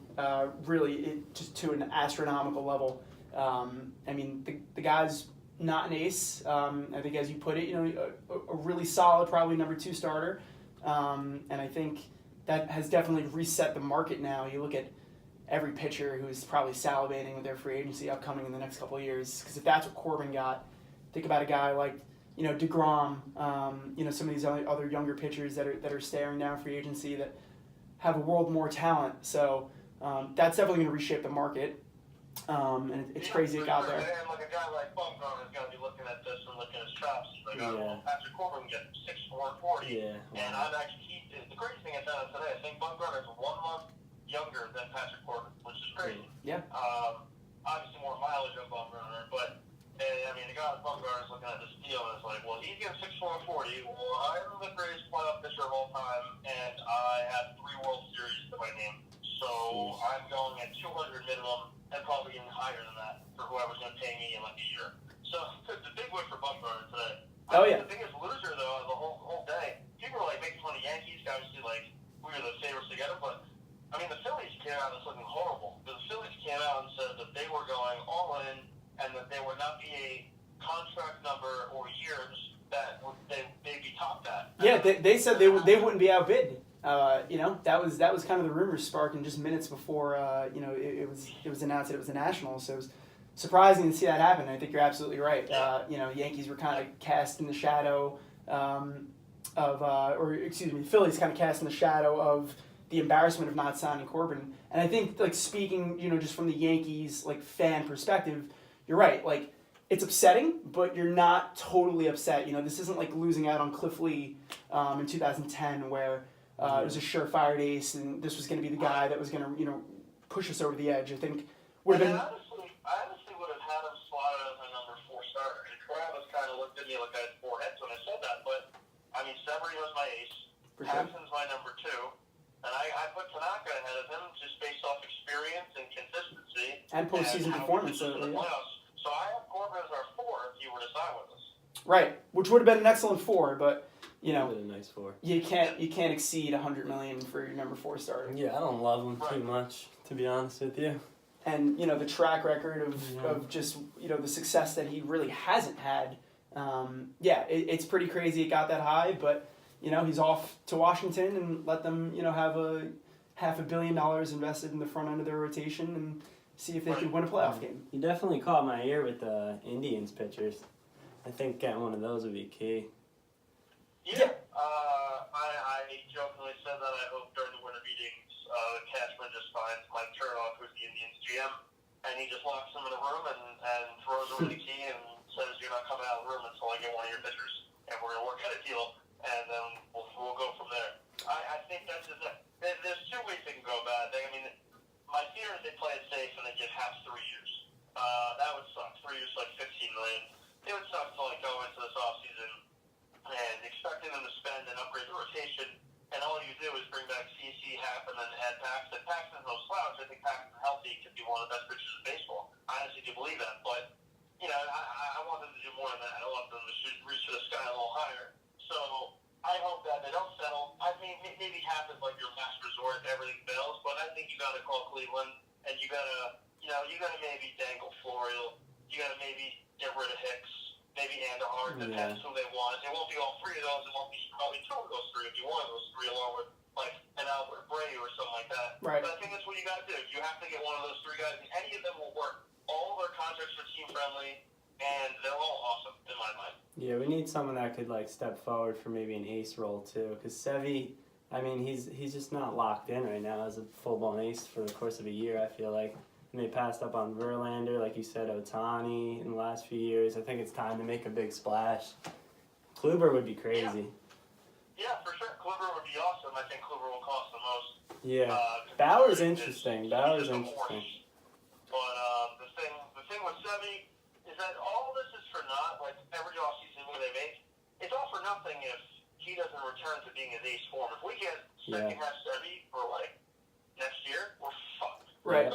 Really, just to an astronomical level. I mean, the guy's not an ace. I think, as you put it, a really solid, probably number 2 starter. And I think that has definitely reset the market now. You look at every pitcher who's probably salivating with their free agency upcoming in the next couple of years. Because if that's what Corbin got, think about a guy like DeGrom, some of these other younger pitchers that are staring down free agency that have a world more talent. So that's definitely going to reshape the market. And it's crazy it got there. And like a guy like Bumgarner is going to be looking at this and looking at his chops. Like, Patrick Corbin get 6'4", 40. Yeah. And I'm actually, the crazy thing I found out today, I think Bumgarner is 1 month younger than Patrick Corbin, which is crazy. Yeah. Obviously more mileage on Bumgarner, but I mean, the guy with Bumgarner is looking at this deal and it's like, well, he's getting 6'4", 40. Well, I'm the greatest playoff pitcher of all time, and I have 3 World Series to my name. So I'm going at 200 minimum and probably even higher than that for whoever's going to pay me in like a year. So it's a big win for Bumgarner today. The biggest loser, though, of the whole day, people were like making fun of Yankees. Obviously, like, we were the favorites to get them, but I mean, the Phillies came out and it's looking horrible. The Phillies came out and said that they were going all in and that there would not be a contract number or years that they'd be topped at. Yeah, they said they wouldn't be outbid. That was kind of the rumor sparking just minutes before it was announced that it was a national. So it was surprising to see that happen. I think you're absolutely right. Yankees were kind of cast in the shadow the Phillies kind of cast in the shadow of the embarrassment of not signing Corbin. And I think, like, speaking, just from the Yankees, like, fan perspective, you're right. Like, it's upsetting, but you're not totally upset. This isn't like losing out on Cliff Lee in 2010 where it was a surefire ace, and this was going to be the guy that was going to, push us over the edge. I think would have been. I honestly would have had him slotted as my number 4 starter. And Travis kind of looked at me like I had 4 heads when I said that. But I mean, Severino's my ace. Paxton's my number 2, and I put Tanaka ahead of him just based off experience and consistency And postseason performance. So I have Corbin as our 4 if you were to sign with us. Right, which would have been an excellent 4, but. A nice 4. You can't exceed $100 million for your number 4 starter. Yeah, I don't love him too much, to be honest with you. And the track record of just the success that he really hasn't had. It's pretty crazy it got that high, but he's off to Washington and let them have a $500 million invested in the front end of their rotation and see if they can win a playoff game. You definitely caught my ear with the Indians pitchers. I think getting one of those would be key. Yeah. I jokingly said that I hope during the winter meetings, Cashman just finds Mike Turnoff, who's the Indians GM, and he just locks him in a room and throws away the key and says, you're not coming out of the room until I get one of your pitchers, and we're going to work out a deal, and then we'll go from there. I think that's just it. There's 2 ways they can go about it. My fear is they play it safe and they give half 3 years. That would suck. 3 years, like $15 million. It would suck to go into this offseason and expecting them to spend and upgrade the rotation, and all you do is bring back CC, Hap, and then add Paxton. Paxton's no slouch. I think Paxton healthy could be one of the best pitchers in baseball. I honestly do believe that, but I want them to do more than that. I want them to reach for the sky a little higher. So I hope that they don't settle. I mean, maybe Hap is like your last resort, everything fails, but I think you got to call Cleveland, and you got to maybe dangle Florial. You got to maybe get rid of Hicks. Maybe Andahar, depends who they want. It won't be all 3 of those. It won't be probably 2 of those 3. It'll be 1 of those 3 along with like an Albert Bray or something like that. Right. But I think that's what you got to do. You have to get one of those 3 guys, and any of them will work. All of their contracts are team friendly, and they're all awesome in my mind. Yeah, we need someone that could step forward for maybe an ace role too. Because Sevy, I mean, he's just not locked in right now as a full blown ace for the course of a year. I feel like. and they passed up on Verlander, like you said, Ohtani in the last few years. I think it's time to make a big splash. Kluber would be crazy. Yeah, for sure. Kluber would be awesome. I think Kluber will cost the most. Yeah. Bauer's interesting. But the thing with Sevy is that all this is for naught. Like every offseason move they make, it's all for nothing if he doesn't return to being his ace form. If we get second half Sevy for like next year, we're fucked. Right.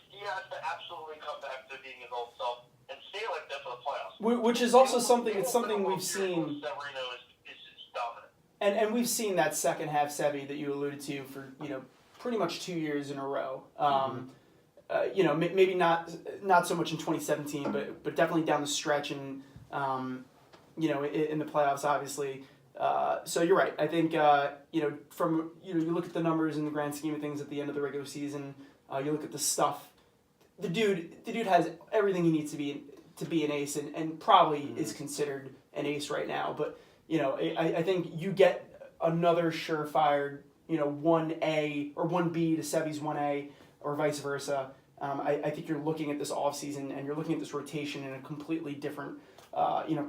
He has to absolutely come back to being his old self and stay like that for the playoffs. Which is also something. It's something we've seen. Severino is dominant. And we've seen that second half Sevy that you alluded to for pretty much 2 years in a row. Maybe not so much in 2017, but definitely down the stretch and in the playoffs, obviously. So you're right. I think from you look at the numbers in the grand scheme of things at the end of the regular season. You look at the stuff. The dude has everything he needs to be an ace and probably is considered an ace right now. But I think you get another surefire 1A or 1B to Sevy's 1A or vice versa. I think you're looking at this offseason and you're looking at this rotation in a completely different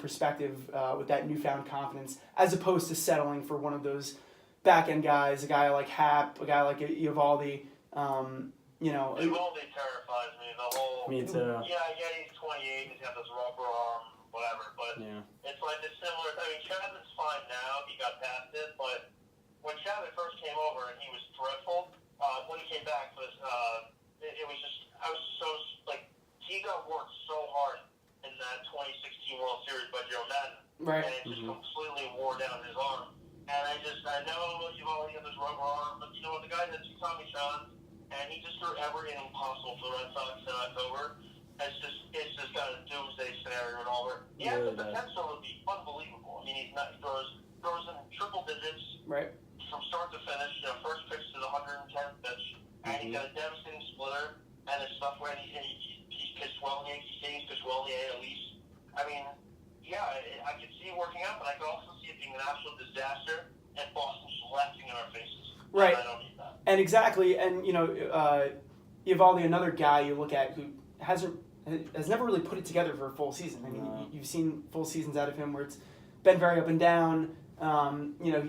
perspective with that newfound confidence, as opposed to settling for one of those back-end guys, a guy like Happ, a guy like Eovaldi. Eovaldi terrifies me. The whole. Me too. Yeah, he's 28. He's got this rubber arm, whatever. But it's like it's similar. I mean, Chapman's fine now. He got past it, but when Chapman first came over and he was dreadful, when he came back, it was just I was so like he got worked so hard in that 2016 World Series by Joe Madden, right? And it just completely wore down his arm. And I know you've already got this rubber arm, but you know what? The guy had 2 Tommy Johns, and he just threw every inning possible for the Red Sox in October. It's just got a doomsday scenario and all that. He has the potential to be unbelievable. I mean, he throws in triple digits, right, from start to finish. First pitch to the 110th pitch, and he's got a devastating splitter, and his stuff where he's pitched well in the Yankee Stadium, pitched well in the AL East. I mean, I could see it working out, but I could also see it being an absolute disaster and Boston just laughing in our faces. Right. And I don't need that. And exactly, and Eovaldi, another guy you look at who has never really put it together for a full season. I mean, you've seen full seasons out of him where it's been very up and down.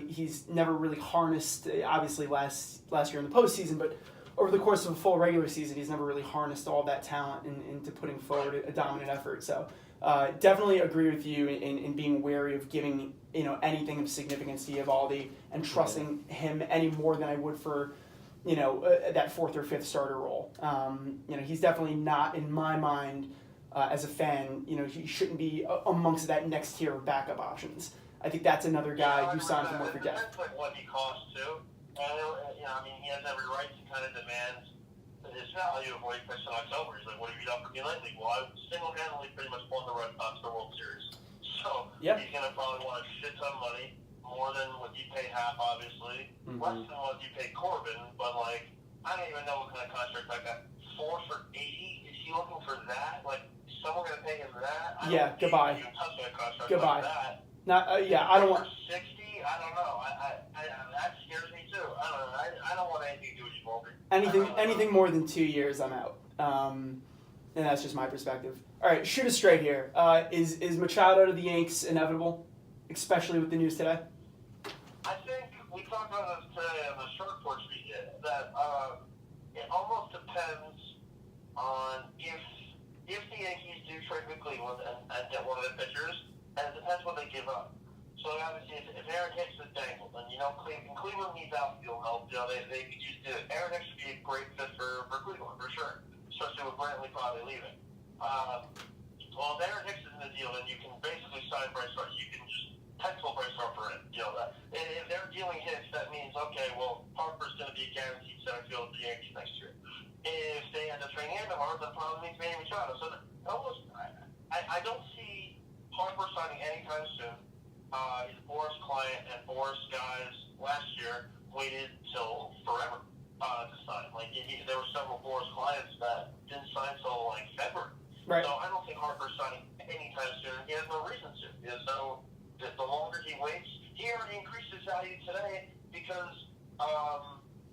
He's never really harnessed, obviously last year in the postseason, but over the course of a full regular season, he's never really harnessed all that talent into putting forward a dominant effort. So definitely agree with you in being wary of giving anything of significance to Eovaldi and trusting him any more than I would for that 4th or 5th starter role. He's definitely not, in my mind, as a fan, he shouldn't be amongst that next tier of backup options. I think that's another guy you signed for more for depth. That's like what he costs too. And he has every right to kind of demand his value of what he pitched in October. He's like, "What have you done for me lately?" Well, I single-handedly pretty much won the Red Sox the World Series. So he's gonna probably want a shit ton of money, more than what you pay Happ, obviously, less than what you pay Cobin. But like, I don't even know what kind of contract I got. 4 for $80? Is he looking for that? Like, is someone gonna pay him that? Goodbye. You touch that contract Goodbye. like that. I don't want 60. I don't know. That scares me too. I don't know. I don't want anything to do with Eovaldi. anything more than 2 years, I'm out. And that's just my perspective. All right, shoot us straight here. Is Machado to the Yanks inevitable, especially with the news today? I think we talked about this today on the short porch media that it almost depends on if the Yankees do trade with Cleveland and get one of the pitchers, and it depends what they give up. So obviously, if Aaron Hicks is dangled, then Cleveland needs outfield help. They could use it. Aaron Hicks would be a great fit for Cleveland for sure, especially with Brantley probably leaving. Well, if Aaron Hicks is in the deal, then you can basically sign Bryce Harper. You can just pencil Bryce Harper in. If they're dealing Hicks, that means well, Harper's going to be a guaranteed center field for the Yankees next year. If they end up trading Harper, that probably means Manny Machado. So I don't see Harper signing anytime soon. His Boris client and Boris guys last year waited till forever to sign. There were several Boris clients that didn't sign till February. Right. So I don't think Harper's signing anytime soon. He has no reason to. So the longer he waits, he already increased his value today because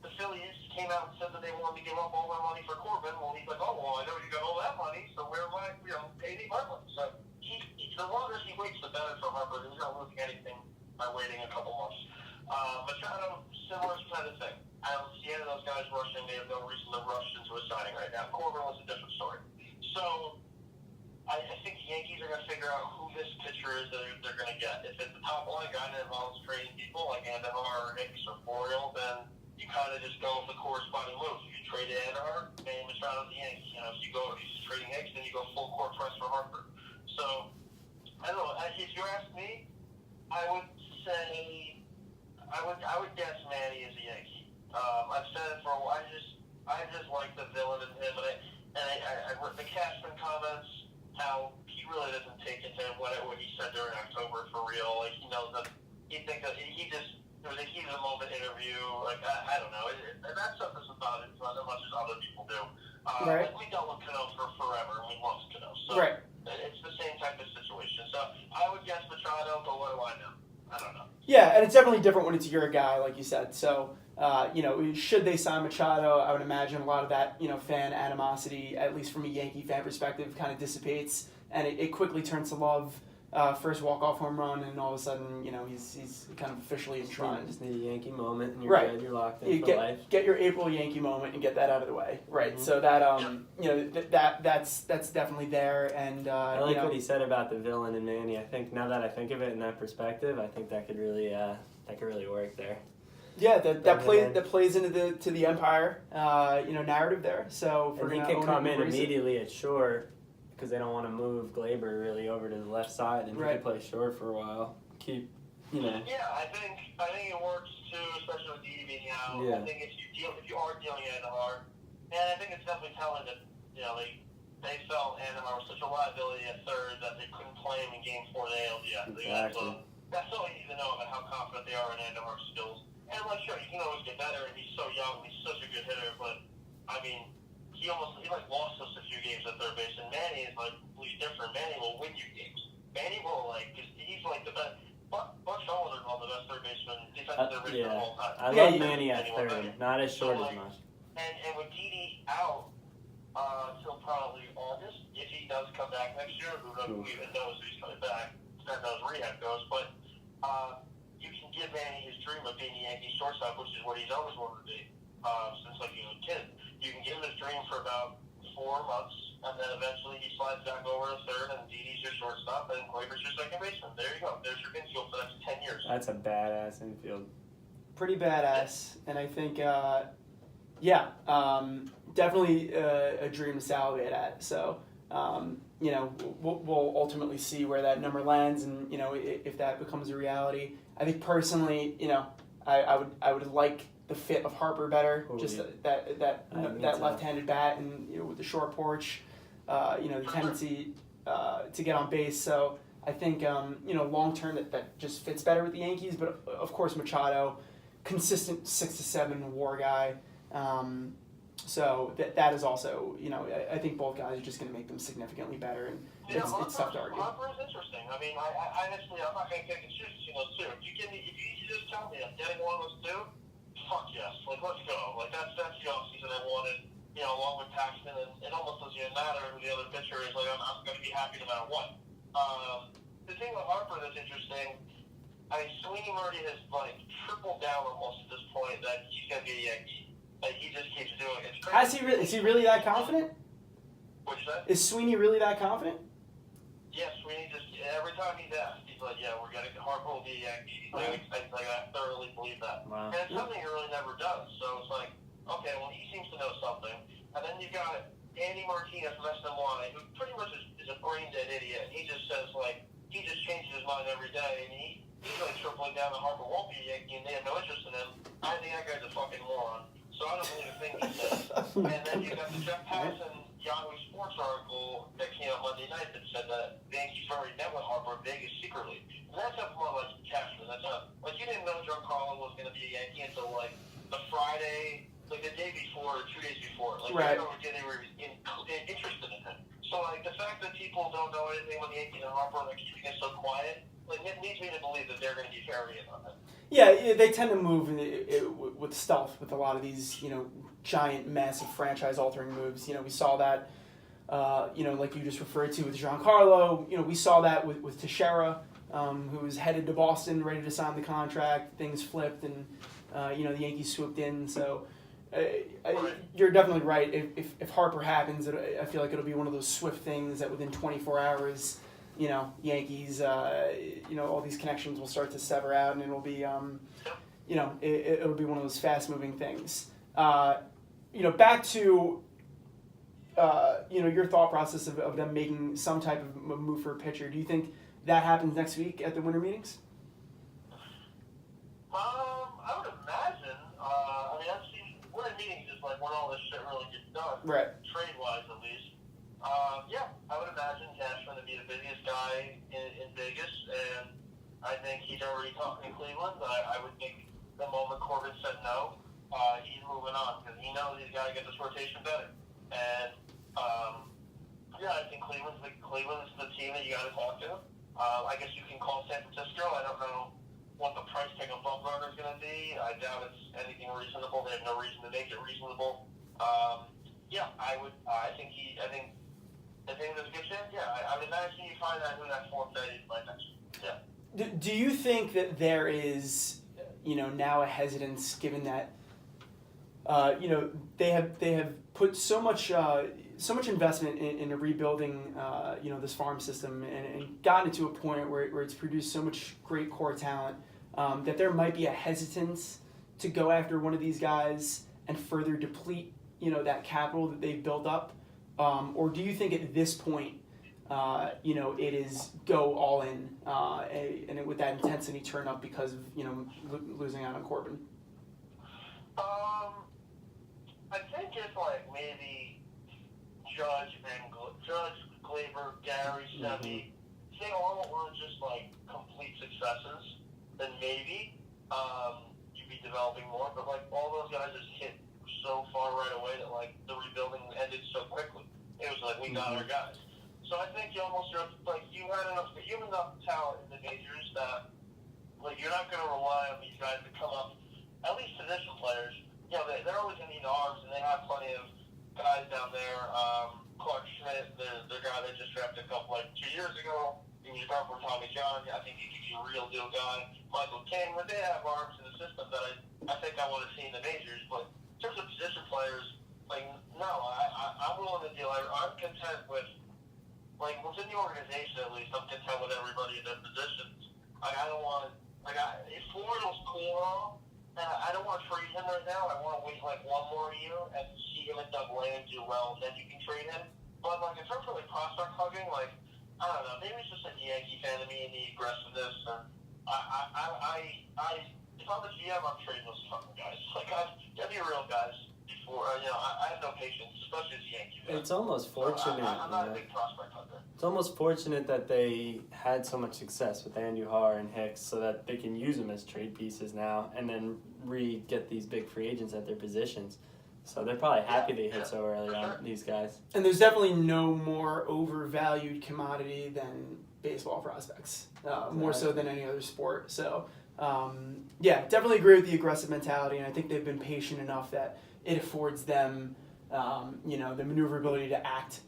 the Phillies came out and said that that they wanted to give up all their money for Cobin. Well, he's like, oh, well, I know you got all that money, so where am I, pay me my money. So the longer he waits, the better for Harper. He's not losing anything by waiting a couple months. Machado, similar kind of thing. I don't see any of those guys rushing. They have no reason to rush into a signing right now. Cobin was a different story. So I think the Yankees are going to figure out who this pitcher is that they're going to get. If it's the top line guy that involves trading people like Andahar or Hicks or Boreal, then you kind of just go with the corresponding moves. If you trade Andahar, Manny Machado to the Yankees. If you're trading Hicks, then you go full court press for Harper. So I don't know. If you ask me, I would say I would guess Manny is a Yankee. I've said it for a while. I just like the villain in him, and I read the Cashman comments. How he really doesn't take into what he said during October for real. Like he knows that he thinks that he just it was a heat of the moment interview. Like I don't know, and that stuff isn't about it as much as other people do. Right. Like we dealt with Cano for forever, and we lost Cano. So right. It's the same type of situation. So I would guess Machado, but what do I know? I don't know. Yeah, and it's definitely different when it's your guy, like you said. So, should they sign Machado, I would imagine a lot of that, fan animosity, at least from a Yankee fan perspective, kind of dissipates, and it quickly turns to love. First walk-off home run, and all of a sudden, he's kind of officially enshrined. Just need a Yankee moment, and you're right. good. You're locked in for life. Get your April Yankee moment and get that out of the way. Right. Mm-hmm. So that that's definitely there. And I like what he said about the villain in Manny. I think now that I think of it in that perspective, I think that could really work there. Yeah, that plays into the Empire narrative there. So and he could come in immediately at short. Because they don't want to move Glaber really over to the left side, and he can play short for a while. Yeah, I think it works too, especially with Didi being out. Yeah. I think if you are dealing Andahar, and I think it's definitely telling that they felt Andahar was such a liability at third that they couldn't play him in Game 4 of the ALDS. Exactly. That's all you need to know about how confident they are in Andahar's skills. And sure, you can always get better, and he's so young, he's such a good hitter, but I mean. He lost us a few games at third base, and Manny is completely different. Manny will win you games. Manny will because he's the best. Buck Showalter called the best third baseman, defensive third baseman of all time. I love Manny at third, not as short as much. And with Didi out till probably August, if he does come back next year, who even knows if he's coming back? Depends how his rehab goes, but you can give Manny his dream of being a Yankee shortstop, which is what he's always wanted to be since he was a kid. You can give him his dream for about 4 months, and then eventually he slides back over to third, and Didi's your shortstop, and Glaber's your second baseman. There you go. There's your infield for the next 10 years. That's a badass infield. Pretty badass, and I think, definitely a dream to salivate at. So, we'll ultimately see where that number lands, and if that becomes a reality. I think personally, I would like the fit of Harper better, that left-handed bat, and with the short porch, the tendency to get on base. So I think long term that just fits better with the Yankees. But of course Machado, consistent 6 to 7 WAR guy. So that is also I think both guys are just going to make them significantly better, and it's tough to argue. Harper is interesting. I mean, I honestly I'm not going to pick and choose between those two. If you just tell me I'm getting one of those two. Fuck yes, let's go. That's the offseason I wanted, along with Paxton, and it almost doesn't even matter who the other pitcher is. I'm going to be happy no matter what. The thing with Harper that's interesting, Sweeney Murray has tripled down almost at this point that he's going to be a Yankee. He just keeps doing it. It's crazy. Is he really that confident? What'd you say? Is Sweeney really that confident? Yeah, Sweeney just every time he's asked, he's like, "Yeah, we're gonna Harper will be a Yankee." I thoroughly believe that, wow. And it's something he really never does. So it's okay, well he seems to know something, and then you got Andy Martinez from SNY, who pretty much is a brain dead idiot. And he just says he just changes his mind every day, and he's tripling down that Harper won't be a Yankee, and they have no interest in him. I think that guy's a fucking moron. So I don't believe a thing he says. And then you got the Jeff Passan Yahoo Sports article that came out Monday night that said that the Yankees already met with Harper in Vegas secretly. And that's not more like Cashman. That's not you didn't know Giancarlo was going to be a Yankee until the Friday, the day before or 2 days before. Right. They were interested in him. So the fact that people don't know anything about the Yankees and Harper and they're keeping it so quiet, it leads me to believe that they're going to be very in on it. Yeah, they tend to move with stealth with a lot of these, giant, massive franchise-altering moves. We saw that, like you just referred to with Giancarlo. We saw that with Teixeira, who was headed to Boston, ready to sign the contract. Things flipped, and the Yankees swooped in. So you're definitely right. If Harper happens, I feel like it'll be one of those swift things that within 24 hours, Yankees, all these connections will start to sever out, and it'll be, it'll be one of those fast-moving things. Back to, your thought process of them making some type of move for a pitcher. Do you think that happens next week at the winter meetings? I would imagine. I've seen winter meetings is like when all this shit really gets done, right? Trade-wise, at least. I would imagine Cashman to be the busiest guy in Vegas, and I think he's already talking to Cleveland. I would think the moment Cobin said no, he's moving on because he knows he's got to get this rotation better. And I think Cleveland's the team that you got to talk to. I guess you can call San Francisco. I don't know what the price tag on Bumgarner is going to be. I doubt it's anything reasonable. They have no reason to make it reasonable. I think there's a good chance. I would imagine you find out who that fourth guy is by next week. Yeah. Do you think that there is, now a hesitance given that, they have put so much investment in rebuilding, this farm system and gotten to a point where it's produced so much great core talent that there might be a hesitance to go after one of these guys and further deplete, that capital that they've built up? Or do you think at this point, it is go all in, and with that intensity turn up because of, losing out on Cobin? I think it's like maybe Judge, Glaber, Gary, Semi. If they all were just like complete successes, then maybe you'd be developing more. But like all those guys just hit so far right away that like the rebuilding ended so quickly. It was like we got our guys. So I think you almost like you have enough talent in the majors that like you're not going to rely on these guys to come up. At least position players, they're always going to need arms, and they have plenty of guys down there. Clark Schmidt, the guy they just drafted a couple 2 years ago. He was guard for Tommy John. I think he could be a real deal guy. Michael King, but they have arms in the system that I think I want to see in the majors. But in terms of position players, I'm willing to deal. I'm content with, within the organization at least, I'm content with everybody in their positions. I don't want, if Florida's cool and all, I don't want to trade him right now. I want to wait one more year and see him at Double-A and do well, and then you can trade him. But in terms of prospect hugging, I don't know, maybe it's just a Yankee fan to me and the aggressiveness. And if I'm the GM, I'm trading those fucking guys. Gotta be real guys. I have no patience, especially as a Yankee fan. It's almost fortunate. I'm not a big prospect hunter. It's almost fortunate that they had so much success with Andujar and Hicks, so that they can use them as trade pieces now, and then get these big free agents at their positions. So they're probably happy they hit so early on these guys. And there's definitely no more overvalued commodity than baseball prospects, more so than any other sport. So, definitely agree with the aggressive mentality, and I think they've been patient enough that it affords them, the maneuverability to act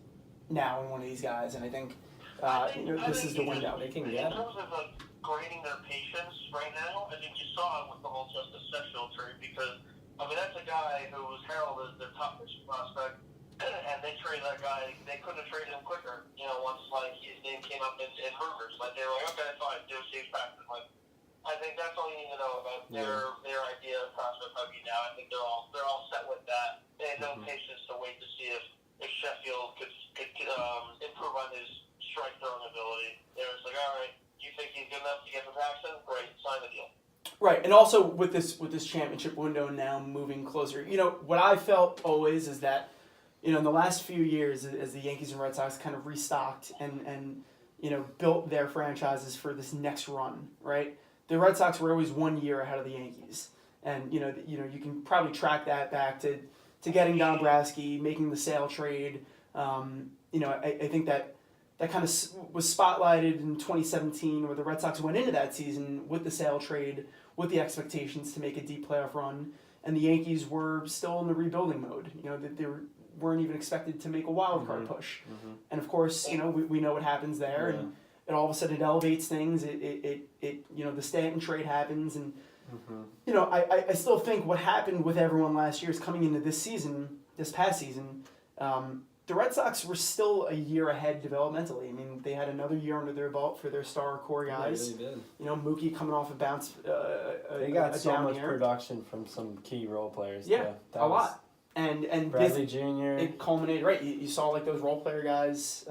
now in one of these guys. And I think, this is the window. They can in get terms of grading their patience right now, I think you saw it with the whole Justice Sexual trade because, that's a guy who was heralded as their top pitching prospect, and they traded that guy. They couldn't have traded him quicker, once his name came up in rumors. They were like, okay, fine, do Chase Paxton. I think that's all you need to know about their idea of prospect hugging now. I think they're all set with that. They had no patience to wait to see if Sheffield could improve on his strike throwing ability. They were just like, all right, you think he's good enough to get for Paxton? Great, sign the deal. Right, and also with this championship window now moving closer, what I felt always is that, in the last few years, as the Yankees and Red Sox kind of restocked and built their franchises for this next run, right? The Red Sox were always 1 year ahead of the Yankees, and you can probably track that back to getting Dombrowski, making the Sale trade. I think that kind of was spotlighted in 2017, where the Red Sox went into that season with the Sale trade, with the expectations to make a deep playoff run. and the Yankees were still in the rebuilding mode. That weren't even expected to make a wild card push. And of course, we know what happens there, and all of a sudden it elevates things. The Stanton trade happens, and I still think what happened with everyone last year is coming into this past season. The Red Sox were still a year ahead developmentally. I mean, they had another year under their belt for their star core guys. They really did. Mookie coming off a bounce. They got so much year. production from some key role players. Yeah, a lot. And Bradley Jr. It culminated right. You saw like those role player guys.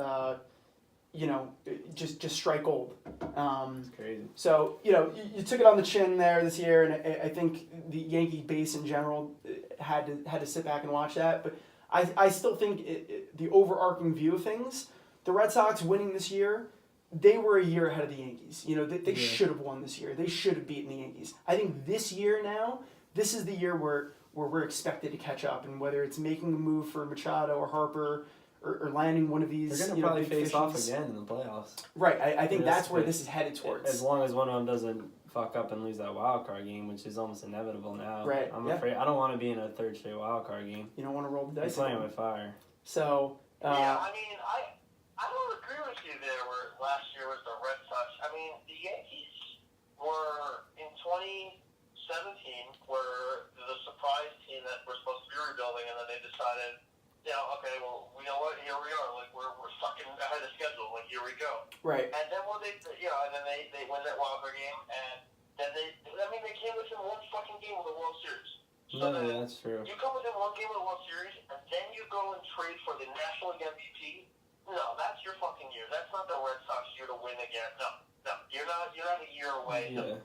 Just strike gold. It's crazy. So you took it on the chin there this year, and I think the Yankee base in general had to sit back and watch that. But I still think the overarching view of things, the Red Sox winning this year, they were a year ahead of the Yankees. They should have won this year. They should have beaten the Yankees. I think this year now, this is the year where we're expected to catch up, and whether it's making a move for Machado or Harper or landing one of these. They're going to probably face off again in the playoffs. Right. I think that's where this is headed towards. As long as one of them doesn't fuck up and lose that wild card game, which is almost inevitable now. Right. I'm afraid. I don't want to be in a third straight wild card game. You don't want to roll the dice. You're playing with fire. So. Yeah, I don't agree with you there. Where last year was the Red Sox. I mean, the Yankees were in 2017 were the surprise team that were supposed to be rebuilding, and then they decided. Okay, well, you know what? Here we are. Like we're fucking ahead of schedule. Like here we go. Right. And then when they win that wild card game, and then they came within one fucking game of the World Series. So that's true. You come within one game of the World Series, and then you go and trade for the National League MVP. No, that's your fucking year. That's not the Red Sox year to win again. No, you're not a year away. Yeah.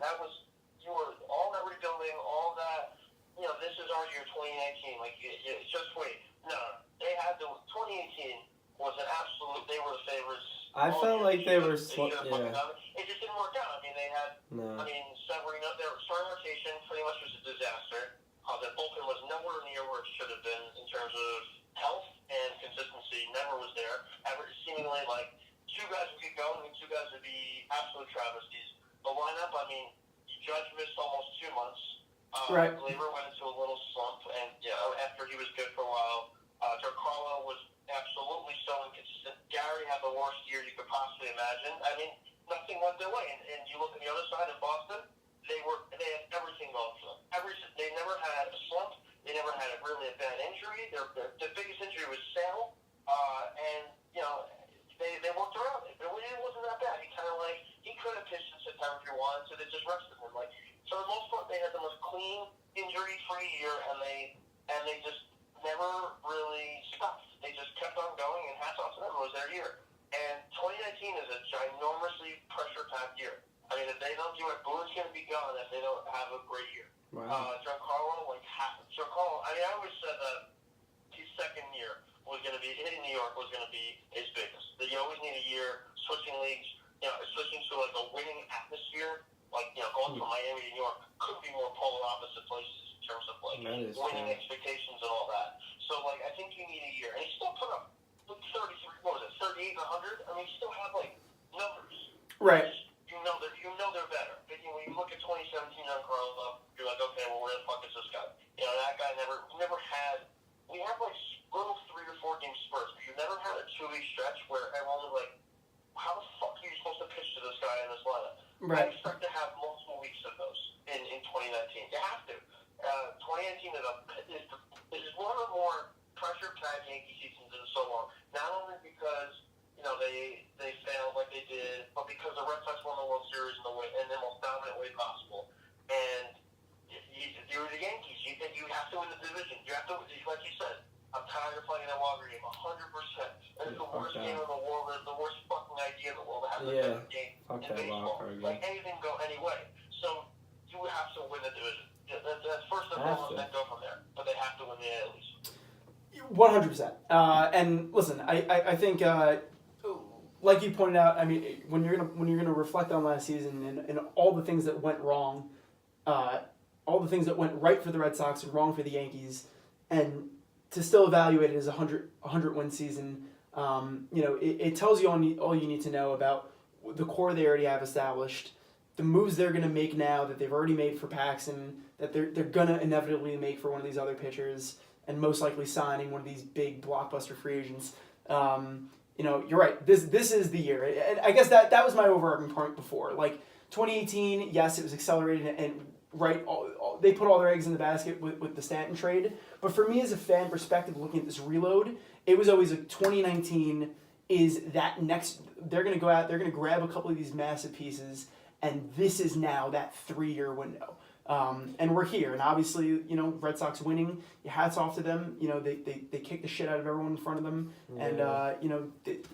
You were all that rebuilding, all that. This is our year, 2019. Like, just wait. No, they had 2018 was an absolute. They were the favorites. I felt like they were. It just didn't work out. I mean, they had. No. Severino, their starting rotation pretty much was a disaster. The bullpen was nowhere near where it should have been in terms of health and consistency. Never was there. Seemingly like two guys would get going, and two guys would be absolute travesties. The lineup, Judge missed almost 2 months. Right. Gleyber went into a little slump, and after he was good for a while, Giancarlo was absolutely so inconsistent. Gary had the worst year you could possibly imagine. Nothing went their way. And you look at the other side in Boston, they had everything going for them. They never had a slump. They never had really a bad injury. The biggest injury was Sale, and they worked around it. It wasn't that bad. He could have pitched in September if he wanted, so they just rested him. For the most part, they had the most clean, injury-free year, and they just never really stopped. They just kept on going, and hats off to them. It was their year. And 2019 is a ginormously pressure-packed year. If they don't do it, Boone's going to be gone if they don't have a great year. Wow. Giancarlo, I always said that his second year was going to be, in New York, was going to be his biggest. That you always need a year switching leagues, switching to a winning atmosphere. Going from Miami to New York could be more polar opposite places in terms of winning expectations and all that. So I think you need a year, and he still put up 33. What was it? 38 and 100. He still had numbers. Right. They're better. But, when you look at 2017 on Carlo, you're like, okay, well, where the fuck is this guy? That guy never had. We had little 3 or 4 game spurts, but you never had a 2-week stretch where everyone was like, how the fuck are you supposed to pitch to this guy in this lineup? Right. I expect to have multiple weeks of those in 2019. You have to. 2019 is one of the more pressure-packed Yankee seasons in so long. Not only because they failed like they did, but because the Red Sox won the World Series in the most dominant way possible. And you're the Yankees. You have to win the division. You have to, like you said. I'm tired of playing that Walker game 100%. It's the worst game in the world. It's the worst fucking idea in the world to have a game in baseball. Anything go anyway. So you have to win the division. That's first and foremost, then go from there. But they have to win the AL East. 100%. And listen, I think like you pointed out, when you're gonna reflect on last season and all the things that went wrong, all the things that went right for the Red Sox and wrong for the Yankees, and to still evaluate it as a 100-win season, it tells you all you need to know about the core they already have established, the moves they're going to make now that they've already made for Paxton, that they're gonna inevitably make for one of these other pitchers, and most likely signing one of these big blockbuster free agents. You're right. This is the year, and I guess that was my overarching point before. Like 2018, yes, it was accelerated, and right, they put all their eggs in the basket with the Stanton trade. But for me, as a fan perspective, looking at this reload, it was always 2019 is that next. They're gonna go out. They're gonna grab a couple of these massive pieces, and this is now that 3-year window. And we're here, and obviously, Red Sox winning. Your hats off to them. They kicked the shit out of everyone in front of them, and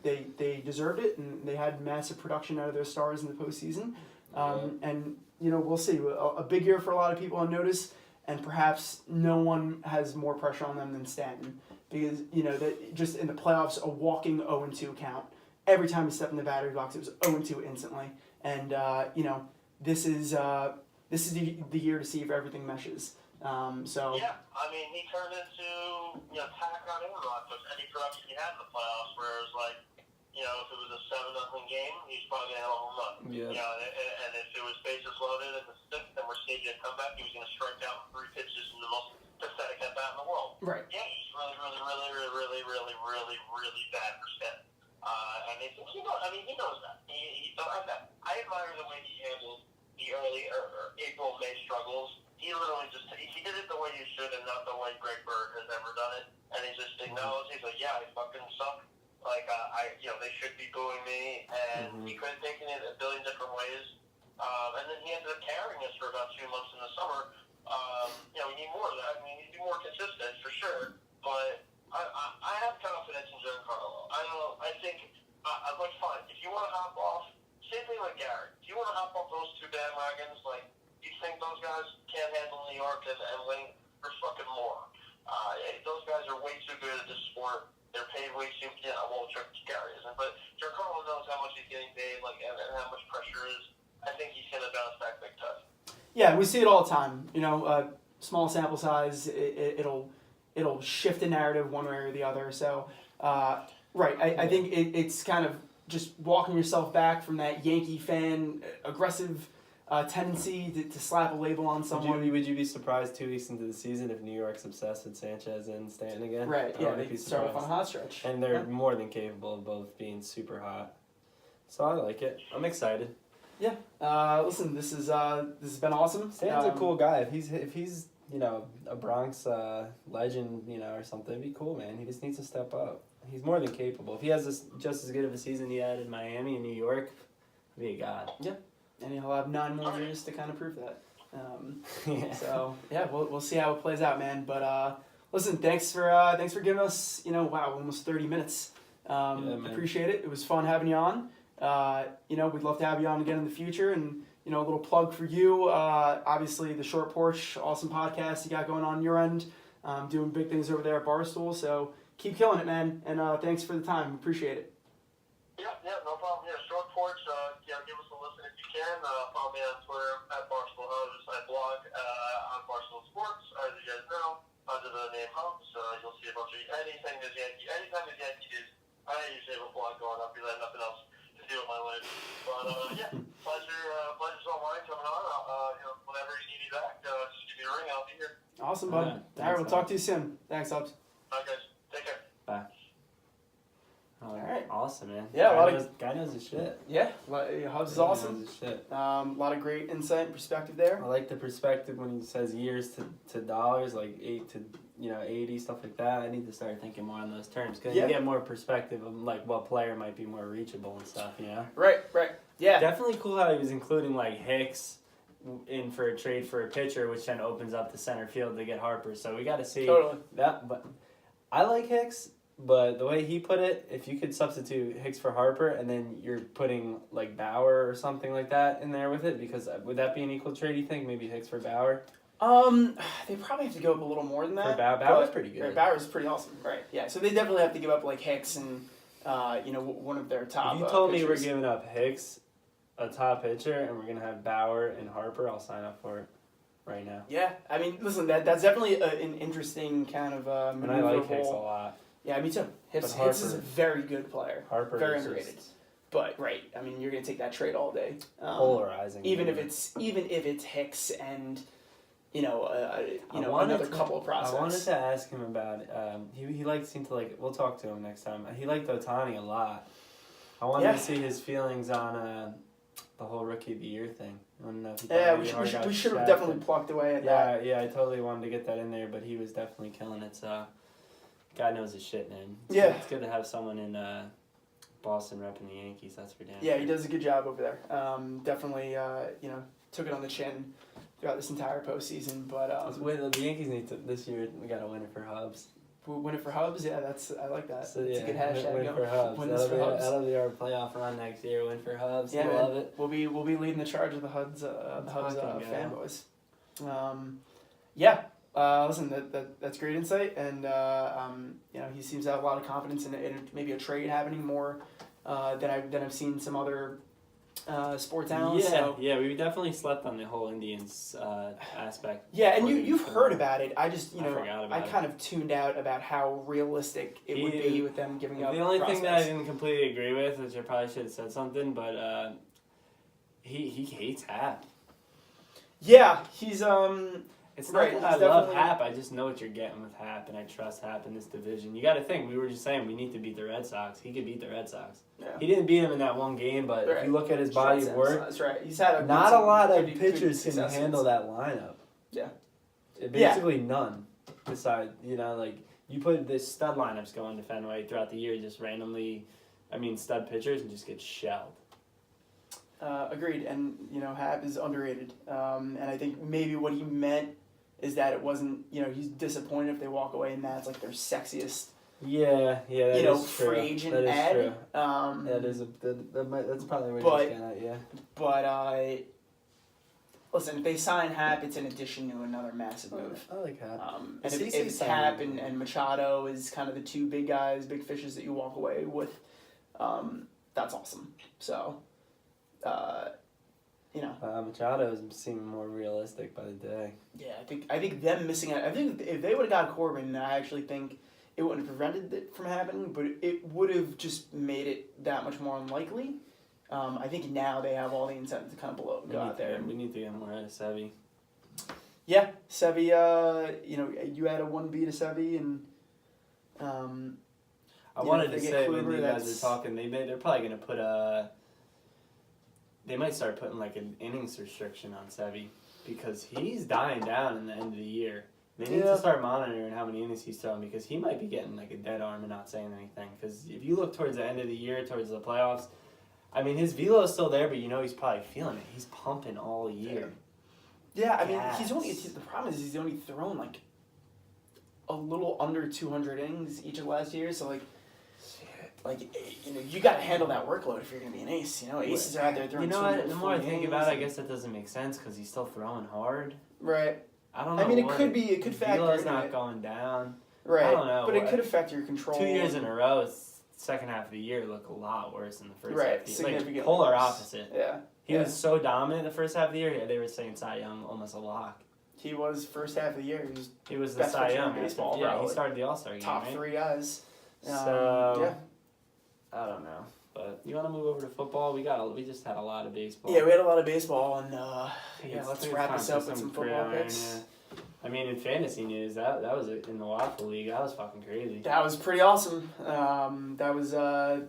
they deserved it, and they had massive production out of their stars in the postseason. And we'll see. A big year for a lot of people on notice, and perhaps no one has more pressure on them than Stanton, because that just in the playoffs, a walking 0-2 count. Every time he stepped in the battery box, it was 0-2 instantly, and this is. This is the year to see if everything meshes. Yeah, I mean, he turned into, tack on Amazon, because any production he had in the playoffs, where it was like, if it was a 7-0 game, he's probably going to have a home run. Yeah. And if it was bases loaded in the 6th and we're staging a comeback, he was going to strike out 3 pitches in the most pathetic at bat in the world. Right. Yeah, he's really bad for Stanton. And he knows that. He I admire the way he handled the early April, May struggles. He literally he did it the way you should and not the way Greg Bird has ever done it. And he just acknowledged, he's like, yeah, I fucking suck. Like, they should be booing me. And he could have taken it a billion different ways. And then he ended up carrying us for about 2 months in the summer. We need more of that. I mean, he'd be more consistent for sure. But I have confidence in Giancarlo. I think, like, fine, if you want to hop off, same thing like Gary. Do you want to hop off those 2 bandwagons? Like, you think those guys can't handle New York and win for fucking more? Those guys are way too good at this sport. They're paid way too. Gary isn't, but Giancarlo knows how much he's getting paid, and how much pressure is. I think he's gonna bounce back big time. Yeah, we see it all the time. Small sample size, it'll shift the narrative one way or the other. So, right, I think it's kind of just walking yourself back from that Yankee fan aggressive tendency to slap a label on someone. Would you be surprised 2 weeks into the season if New York's obsessed with Sanchez and Stanton again? Right, yeah, they start off on a hot stretch. And they're more than capable of both being super hot. So I like it. I'm excited. Yeah. Listen, this has been awesome. Stanton's a cool guy. If he's a Bronx legend, or something, it'd be cool, man. He just needs to step up. He's more than capable. If he has just as good of a season he had in Miami and New York, he'd be a god. Yeah. And he'll have 9 more years to kind of prove that. Yeah. So yeah, we'll see how it plays out, man. But listen, thanks for giving us almost 30 minutes. Appreciate it. It was fun having you on. We'd love to have you on again in the future. And a little plug for you. Obviously, the Short Porch, awesome podcast you got going on your end. Doing big things over there at Barstool. So keep killing it, man. And thanks for the time. Appreciate it. Yeah, no problem. Yeah, Short Porch. Give us a listen if you can. Follow me on Twitter at Barstool HUBBS. I blog on Barstool Sports, as you guys know, under the name HUBBS. You'll see a bunch of anytime there's Yankee news. I usually have a blog going up because I have nothing else to do with my life. But pleasure's all mine coming on. Whenever you need me back, just give me a ring. I'll be here. Awesome, bud. All right, we'll talk to you soon. Thanks, HUBBS. All right, guys. Take care. Bye. All right. Awesome, man. Yeah, guy knows his shit. Yeah, HUBBS is awesome. Knows his shit. A lot of great insight and perspective there. I like the perspective when he says years to dollars, like 8 to 80, stuff like that. I need to start thinking more on those terms because you get more perspective of like what player might be more reachable and stuff. Right. Yeah. Definitely cool how he was including like Hicks in for a trade for a pitcher, which then opens up the center field to get Harper. So we got to see that. But I like Hicks. But the way he put it, if you could substitute Hicks for Harper and then you're putting like Bauer or something like that in there with it, because would that be an equal trade, you think? Maybe Hicks for Bauer? They probably have to go up a little more than that. For Bauer's pretty good. Right, Bauer's pretty awesome, right? Yeah, so they definitely have to give up like Hicks and one of their top. If you told me pitchers. we're giving up Hicks, a top pitcher, and we're gonna have Bauer and Harper, I'll sign up for it right now. Yeah, I mean, listen, that's definitely an interesting kind of and I like Hicks a lot. Yeah, me too. Hicks is a very good player. Harper very is underrated. But right, I mean, you're gonna take that trade all day. Polarizing. Even if it's Hicks and another couple of prospects. I wanted to ask him about he seemed to like. We'll talk to him next time. He liked Ohtani a lot. I wanted to see his feelings on the whole Rookie of the Year thing. I don't know if we should have definitely plucked away at that. Yeah, I totally wanted to get that in there, but he was definitely killing it. So, God knows his shit, man. It's good to have someone in Boston repping the Yankees. That's for damn. Yeah, he does a good job over there. Definitely, took it on the chin throughout this entire postseason. But the Yankees need to this year. We got to win it for HUBBS. Win it for HUBBS? Yeah, I like that. So, it's a good hashtag. Win for HUBBS. That'll be our playoff run next year. Win for HUBBS. Yeah, love it. We'll be leading the charge of the HUBBS fanboys. Listen, that's great insight, and he seems to have a lot of confidence in maybe a trade happening more than I've seen some other sports analysts. We definitely slept on the whole Indians aspect. Yeah, and you've heard about it. I just I kind of tuned out about how realistic it would be with them giving up. The only prospects. thing that I didn't completely agree with, which I probably should have said something, but he hates Hap. Yeah, he's It's not that I love Hap. I just know what you're getting with Hap, and I trust Hap in this division. You got to think. We were just saying we need to beat the Red Sox. He could beat the Red Sox. Yeah. He didn't beat him in that one game, but if you look at his body of work, that's right. He's had not a lot of pitchers can handle that lineup. Yeah. Basically none. Besides, you put this stud lineups going to Fenway throughout the year, just randomly, stud pitchers, and just get shelled. Agreed, and Hap is underrated, and I think maybe what he meant is that it wasn't, he's disappointed if they walk away and that's like their sexiest. That is free agent that is ad. True. That's probably what he's getting at. Yeah. But listen, if they sign Hap, it's an addition to another massive move. I like Hap. And if Hap and Machado is kind of the two big fishes that you walk away with, that's awesome. So. Machado is seeming more realistic by the day. Yeah, I think them missing out. I think if they would have got Cobin, I actually think it wouldn't have prevented it from happening, but it would have just made it that much more unlikely. I think now they have all the incentive to kind of go out there. We need to get more out of Sevy. Yeah, Sevy. You had a 1B to Sevy, and I wanted to say when you guys were talking, they're probably gonna put They might start putting like an innings restriction on Sevy because he's dying down in the end of the year. They need to start monitoring how many innings he's throwing because he might be getting like a dead arm and not saying anything. Because if you look towards the end of the year, towards the playoffs, his velo is still there, but he's probably feeling it. He's pumping all year. Yeah, the problem is he's only thrown like a little under 200 innings each of the last year. So you got to handle that workload if you're going to be an ace. Aces are out there throwing. The more I think about it, I guess that doesn't make sense because he's still throwing hard. Right. I don't know. It could factor. Velo's not going down. Right. I don't know. But it could affect your control. 2 years in a row, second half of the year look a lot worse than the first half of the year. Significantly polar worse. opposite. Yeah. He was so dominant the first half of the year. Yeah, they were saying Cy Young almost a lock. He was first half of the year. He was the Cy Young baseball. Yeah, he started the All-Star game. Top 3 guys. I don't know. But you want to move over to football? We just had a lot of baseball. Yeah, we had a lot of baseball, and let's wrap this up with some football picks. In fantasy news, that was in the Waffle League. That was fucking crazy. That was pretty awesome. That was a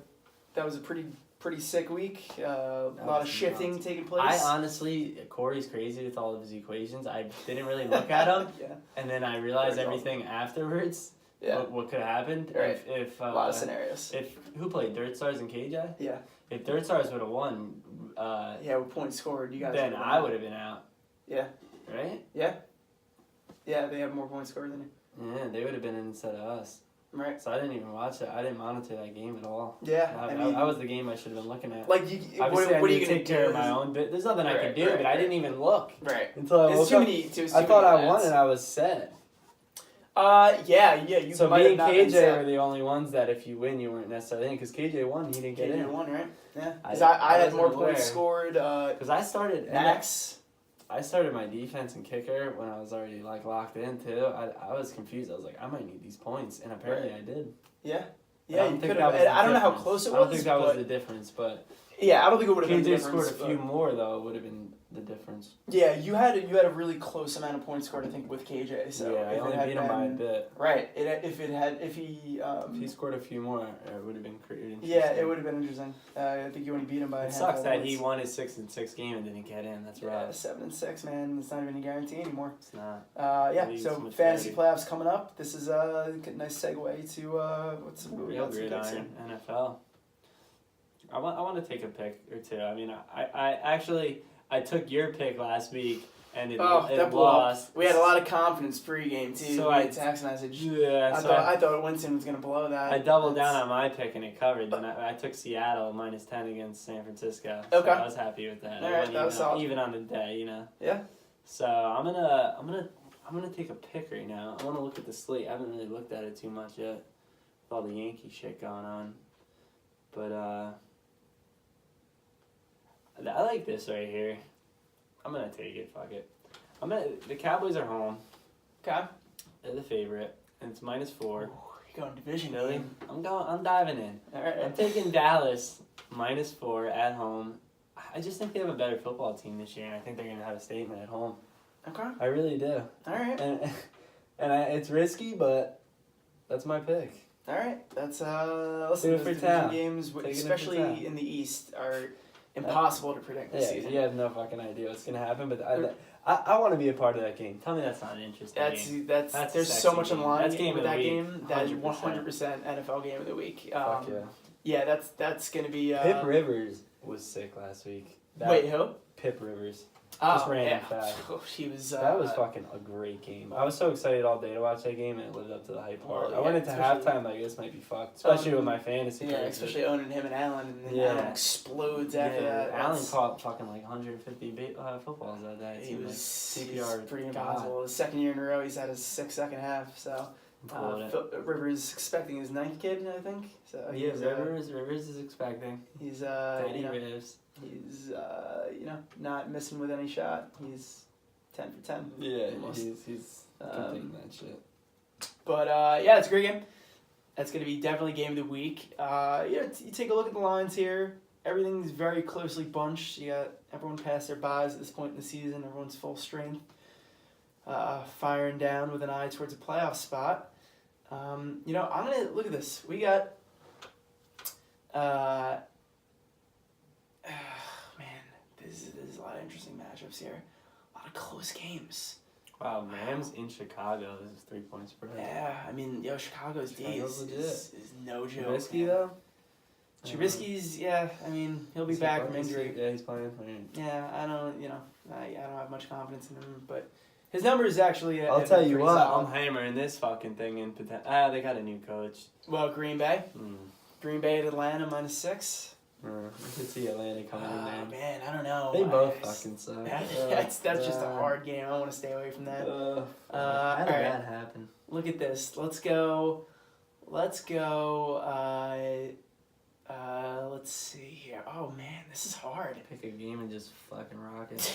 pretty sick week. A lot of shifting taking place. I honestly, Corey's crazy with all of his equations. I didn't really look at them, and then I realized everything afterwards. Yeah. What could have happened? Right. If a lot of scenarios. Who played Dirt Stars and KJ? Yeah. If Dirt Stars would have won, with points scored, you guys. Then I would have been out. Yeah. Right. Yeah. Yeah, they have more points scored than you. Yeah, they would have been instead of us. Right. So I didn't even watch it. I didn't monitor that game at all. Yeah. That was the game I should have been looking at. What are you going to take care of my own bit? There's nothing I could do, but I didn't even look. Right. Until I woke up. I thought I won and I was set. You so might me have and not KJ were the only ones that if you win, you weren't necessarily in. Because KJ won, he didn't get in. KJ won, right? Yeah. Because I had more points scored. Because I started... Max. I started my defense and kicker when I was already locked in too. I was confused. I was like, I might need these points, and apparently I did. Yeah. Yeah, you could have. I don't know how close it was. I don't think that was the difference, but Yeah, I don't think it would have been the KJ difference. scored a few more though. It would have been the difference. Yeah, you had a really close amount of points scored, I think, with KJ. So yeah, I only beat him by a bit. Right. If he scored a few more, it would have been interesting. Yeah, it would have been interesting. I think you only beat him by. It sucks that he won his 6-6 game and didn't get in. That's rough. 7-6, man. It's not even a guarantee anymore. It's not. So fantasy playoffs coming up. This is a nice segue to what's real gridiron NFL. I want to take a pick or two. I mean, I took your pick last week and it lost. We had a lot of confidence pre-game too. So I text message. Yeah, I thought Winston was gonna blow that. I doubled down on my pick and it covered. And I took Seattle -10 against San Francisco. Okay. So I was happy with that. All right, that was solid. Even on the day, you know. Yeah. So I'm gonna take a pick right now. I want to look at the slate. I haven't really looked at it too much yet, with all the Yankee shit going on. But I like this right here. I'm gonna take it. Fuck it. The Cowboys are home. Okay. They're the favorite, and it's -4. Ooh, you're going division Really? game. I'm diving in. All right. I'm taking Dallas -4 at home. I just think they have a better football team this year, and I think they're gonna have a statement at home. Okay. I really do. All right. It's risky, but that's my pick. All right. That's listen. Do it Those for division town. games, Take it for especially town. in the East, are impossible to predict this season. You have no fucking idea what's gonna happen, but I want to be a part of that game. Tell me that's not an interesting game. That's a there's sexy so much game. in line That's game with of the that week. game. That is 100%. 100% NFL game of the week. Fuck yeah. Yeah, that's gonna be. Pip Rivers was sick last week. Wait, who? Pip Rivers. Oh, Just random yeah. fact. She was. That was fucking a great game. I was so excited all day to watch that game, and it lived up to the hype part. Well, I went yeah, into especially- halftime like this might be fucked, especially with my fantasy. Yeah, picks. especially owning him and Allen, and then Yeah. Allen explodes after that. Allen That's- caught fucking like 150 footballs that day. He was CPR he's pretty God. impossible. His second year in a row, he's had his 6 second half. So Rivers expecting his 9th kid, I think. So Yeah, Rivers is expecting. He's Daddy Rivers. He's not missing with any shot. He's 10 for 10. Yeah, almost. he's completing that shit. But yeah, it's a great game. That's gonna be definitely game of the week. You take a look at the lines here. Everything's very closely bunched. You got everyone past their buys at this point in the season. Everyone's full strength, firing down with an eye towards a playoff spot. I'm gonna look at this. We got. This is a lot of interesting matchups here. A lot of close games. Wow, Rams in Chicago. This is 3 points spread. Yeah, I mean, Chicago's D is no joke. Trubisky though. Trubisky's I mean, he'll be back from injury. Yeah, he's playing. Yeah, I don't have much confidence in him, but his number is actually. I'll tell you what, solid. I'm hammering this fucking thing in potential. They got a new coach. Well, Green Bay at Atlanta -6. I could see Atlanta coming in there. Man, I don't know. They both fucking suck. That's just a hard game. I want to stay away from that. How did that happen? Look at this. Let's go. Let's see here. Oh man, this is hard. Pick a game and just fucking rock it.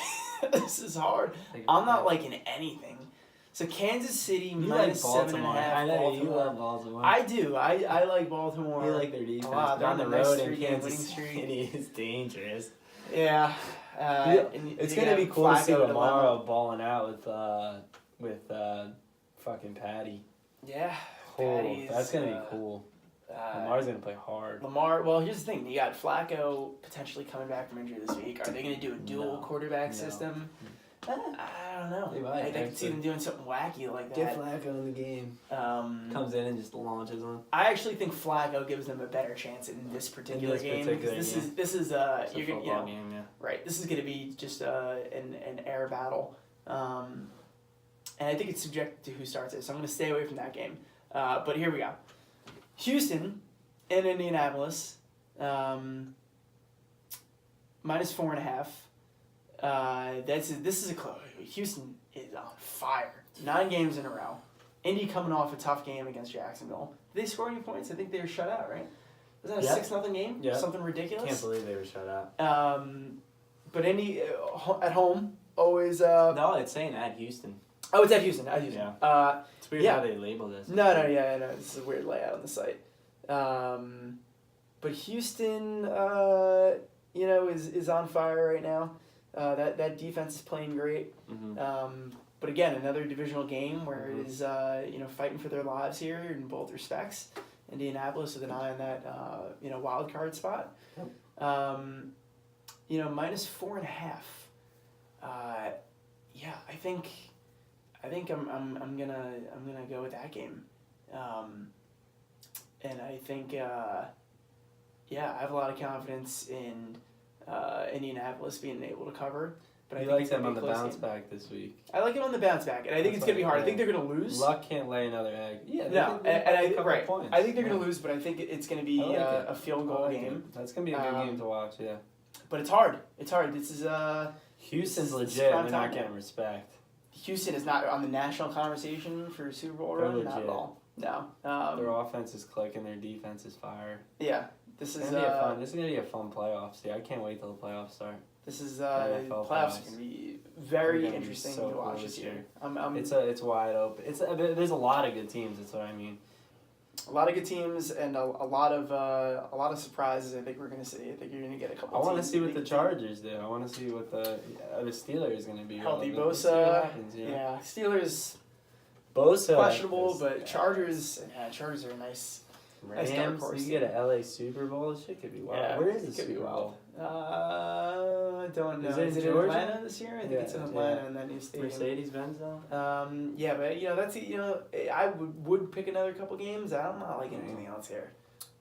This is hard. I'm not liking anything. So Kansas City you like -7.5. I know you love Baltimore. I do. I like Baltimore. You like their defense. A lot. They're on the road in Kansas City. City is dangerous. Yeah. It's gonna be cool to see Lamar balling out with fucking Patty. Yeah. That's gonna be cool. Lamar's gonna play hard. Well, here's the thing. You got Flacco potentially coming back from injury this week. Are they going to do a dual quarterback system? I don't know. I could see them doing something wacky like that. Get Flacco in the game. Comes in and just launches on. I actually think Flacco gives them a better chance in this particular game. This is you're gonna right. This is going to be just an air battle, and I think it's subjected to who starts it. So I'm going to stay away from that game. But here we go. Houston and Indianapolis, -4.5. This is a close. Houston is on fire. 9 games in a row. Indy coming off a tough game against Jacksonville. Did they score any points? I think they were shut out, right? Was that a 6-0 game? Yeah. Something ridiculous. Can't believe they were shut out. But Indy at home always. No, it's saying at Houston. Oh, it's at Houston. Yeah. It's weird how they label this. No, this is a weird layout on the site. But Houston, is on fire right now. That defense is playing great. Mm-hmm. But again, another divisional game where it is fighting for their lives here in both respects. Indianapolis with an eye on that wild card spot. Yep. -4.5. I think I'm gonna go with that game. And I think I have a lot of confidence in Indianapolis being able to cover. But I think like them on the bounce game. Back this week. I like it on the bounce back, and I think it's gonna be hard. I think they're gonna lose. Luck can't lay another egg. Yeah, No, points. I think they're gonna lose, but I think it's gonna be a field goal game. That's gonna be a good game to watch. Yeah. But it's hard. It's hard. This is Houston's this legit. prime They're time. not getting respect. Houston is not on the national conversation for Super Bowl run. Not legit. at all. No. Their offense is clicking. Their defense is fire. Yeah. This is gonna be a fun playoffs. Yeah, I can't wait till the playoffs start. This is NFL playoffs are gonna be very They're gonna be interesting so to watch cool this this year. It's wide open. There's a lot of good teams. That's what I mean. A lot of good teams and a lot of surprises. I think we're gonna see. I think you're gonna get a couple. I want to teams see that what the think- Chargers do. I want to see what the Steelers going to be. Healthy Let's see what Bosa. happens, Yeah, Steelers Bosa questionable, is- but Chargers. Yeah, Chargers are nice. Nice dark Rams. horse You get an LA Super Bowl. This shit could be wild. Yeah, Where is it the could be Super wild. Bowl? I don't know. Is it in in Georgia? Atlanta this year? I think it's in Yeah, Atlanta yeah. in that new stadium. Mercedes-Benz though. Yeah, but that's I would pick another couple games. I'm not liking anything else here.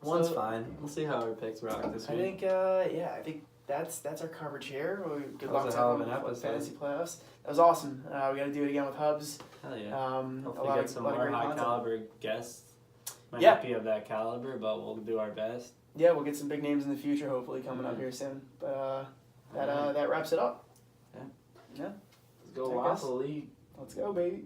One's So, fine. We'll see how our picks rock this I week. think I think that's our coverage here. Good That luck was to a hell of everyone an with episode. fantasy playoffs. That was awesome. We got to do it again with HUBBS. Hell yeah. Hopefully Hopefully get some more high caliber guests. Might Yeah. not be of that caliber, but we'll do our best. Yeah, we'll get some big names in the future. Hopefully coming up here soon. But that wraps it up. Yeah. Yeah. Let's go Take us. Waffle League. Let's go, baby.